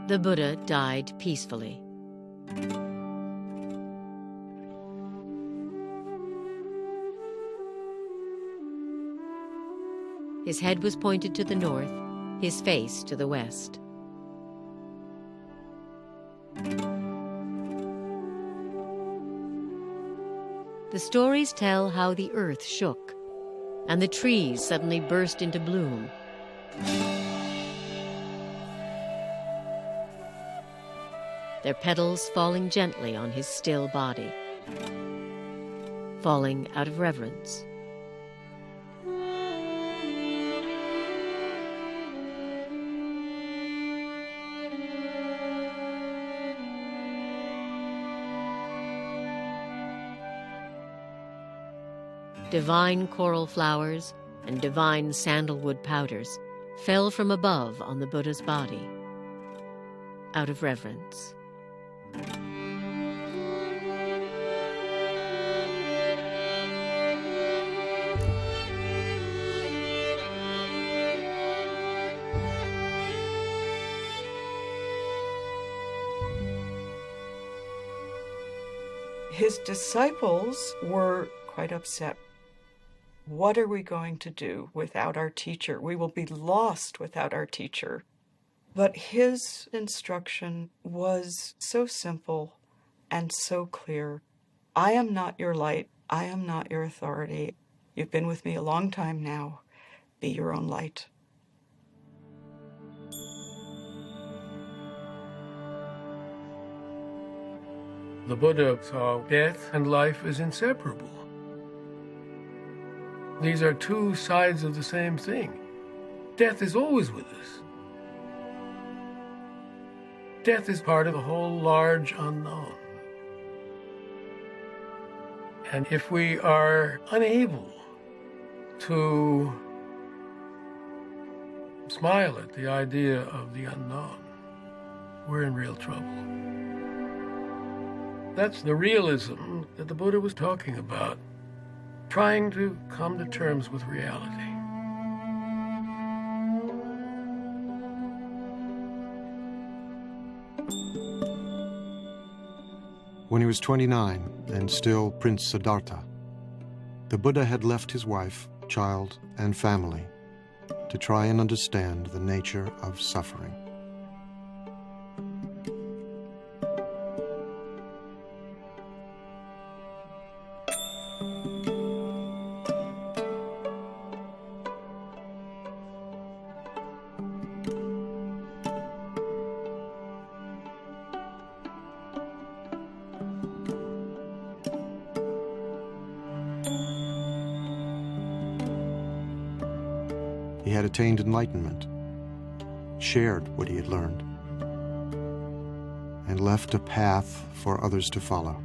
The Buddha died peacefully. His head was pointed to the north, his face to the west. The stories tell how the earth shook, and the trees suddenly burst into bloom. Their petals falling gently on his still body, falling out of reverence. Divine coral flowers and divine sandalwood powders fell from above on the Buddha's body, out of reverence.
His disciples were quite upset. What are we going to do without our teacher? We will be lost without our teacher. But his instruction was so simple and so clear. I am not your light. I am not your authority. You've been with me a long time now. Be your own light.
The Buddha saw death and life as inseparable. These are two sides of the same thing. Death is always with us. Death is part of a whole large unknown. And if we are unable to smile at the idea of the unknown, we're in real trouble. That's the realism that the Buddha was talking about. trying to come to terms with reality.
When he was 29 and still Prince Siddhartha, the Buddha had left his wife, child, and family to try and understand the nature of suffering. He had attained enlightenment, shared what he had learned, and left a path for others to follow.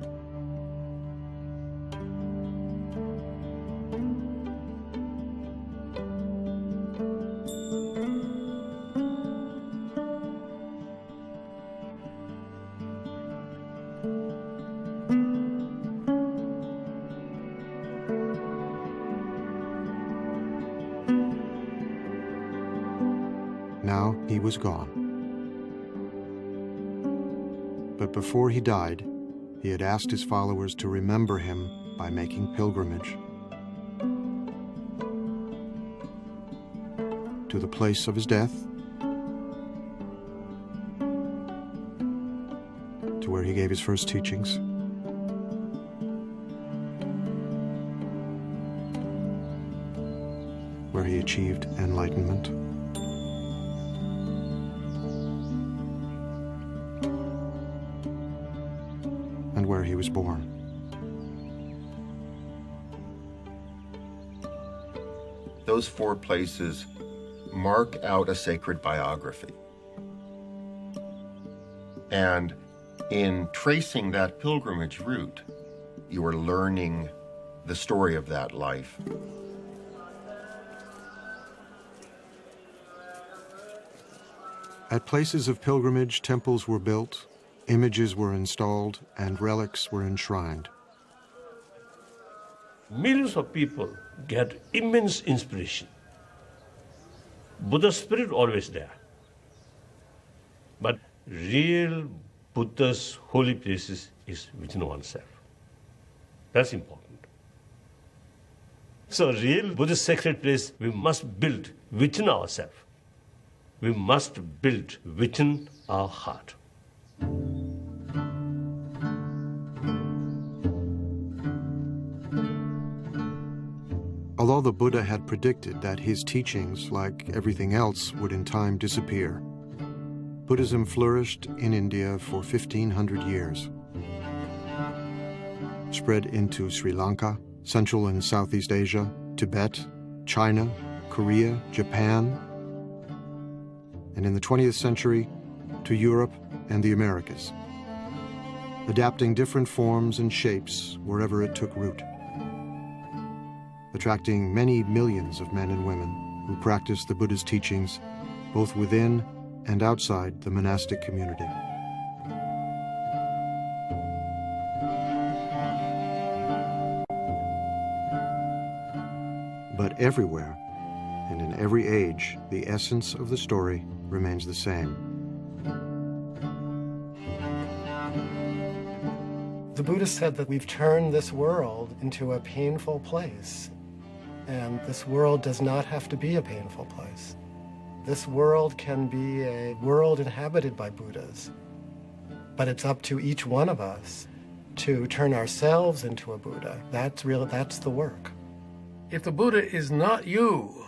Now he was gone. But before he died, he had asked his followers to remember him by making pilgrimage to the place of his death, to where he gave his first teachings, where he achieved enlightenment, and where he was born.
Those four places mark out a sacred biography. And in tracing that pilgrimage route, you are learning the story of that life.
At places of pilgrimage, temples were built, images were installed, and relics were enshrined.
Millions of people get immense inspiration. Buddha's spirit always there. But real Buddha's holy places is within oneself. That's important. So real Buddha's sacred place we must build within ourselves. We must build within our heart.
Although the Buddha had predicted that his teachings, like everything else, would in time disappear, Buddhism flourished in India for 1,500 years. Spread into Sri Lanka, Central and Southeast Asia, Tibet, China, Korea, Japan, and in the 20th century, to Europe and the Americas, adapting different forms and shapes wherever it took root, attracting many millions of men and women who practiced the Buddha's teachings both within and outside the monastic community. But everywhere and in every age, the essence of the story remains the same.
The Buddha said that we've turned this world into a painful place. And this world does not have to be a painful place. This world can be a world inhabited by Buddhas. But it's up to each one of us to turn ourselves into a Buddha. That's the work.
If the Buddha is not you,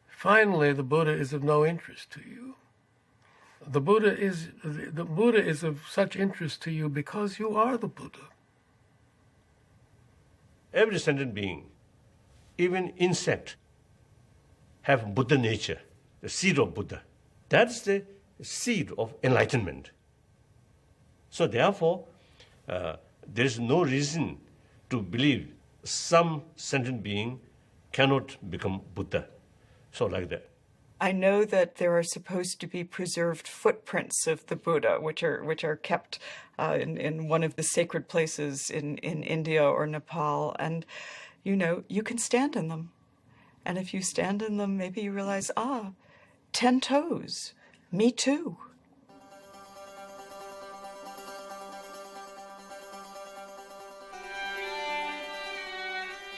finally the Buddha is of no interest to you. The Buddha is of such interest to you because you are the Buddha.
Every sentient being, even insect, have Buddha nature, the seed of Buddha. That's the seed of enlightenment. So therefore, there is no reason to believe some sentient being cannot become Buddha. So like that.
I know that there are supposed to be preserved footprints of the Buddha, which are kept in one of the sacred places in India or Nepal. And you can stand in them. And if you stand in them, maybe you realize, 10 toes, me too.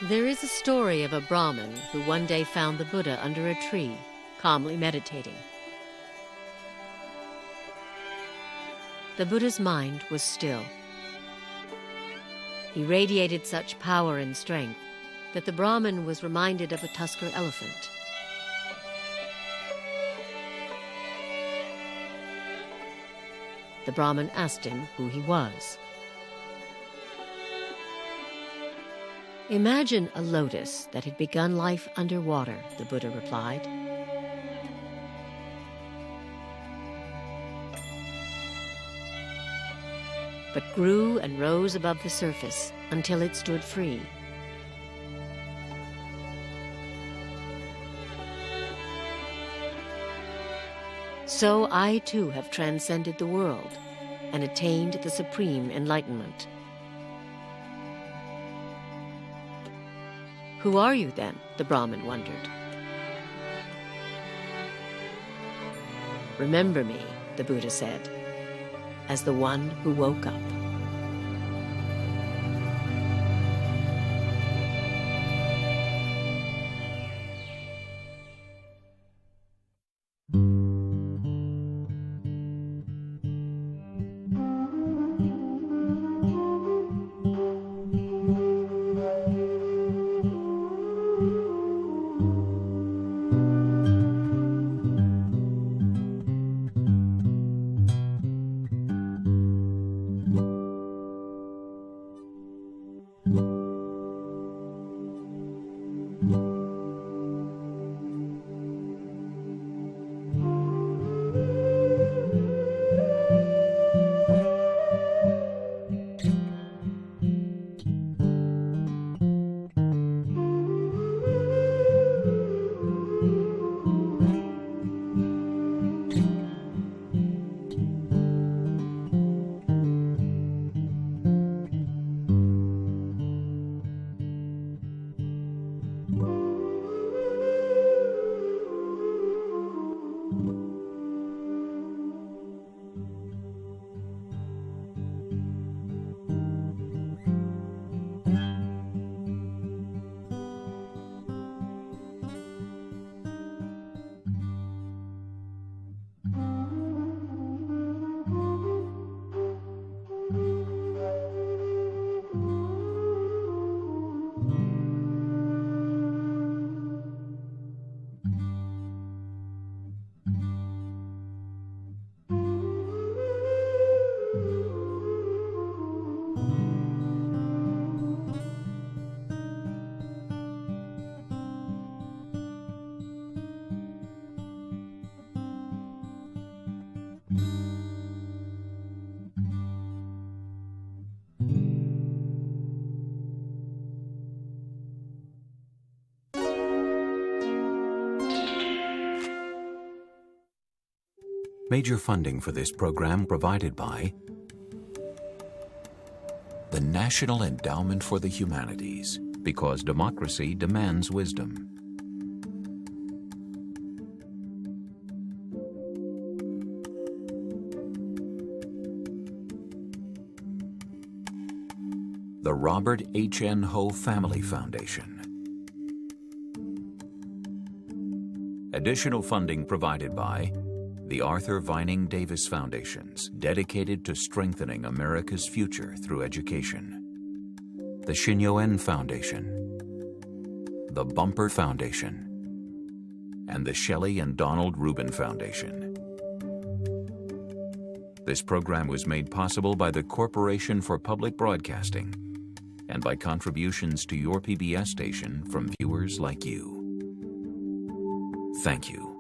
There is a story of a Brahmin who one day found the Buddha under a tree, calmly meditating. The Buddha's mind was still. He radiated such power and strength that the Brahmin was reminded of a tusker elephant. The Brahmin asked him who he was. Imagine a lotus that had begun life underwater, the Buddha replied. But grew and rose above the surface until it stood free. So I too have transcended the world and attained the supreme enlightenment. Who are you then? The Brahmin wondered. Remember me, the Buddha said, as the one who woke up.
Major funding for this program provided by the National Endowment for the Humanities, because democracy demands wisdom. The Robert H. N. Ho Family Foundation. Additional funding provided by the Arthur Vining Davis Foundations, dedicated to strengthening America's future through education. The Shin-Yo-En Foundation, the Bumper Foundation, and the Shelley and Donald Rubin Foundation. This program was made possible by the Corporation for Public Broadcasting and by contributions to your PBS station from viewers like you. Thank you.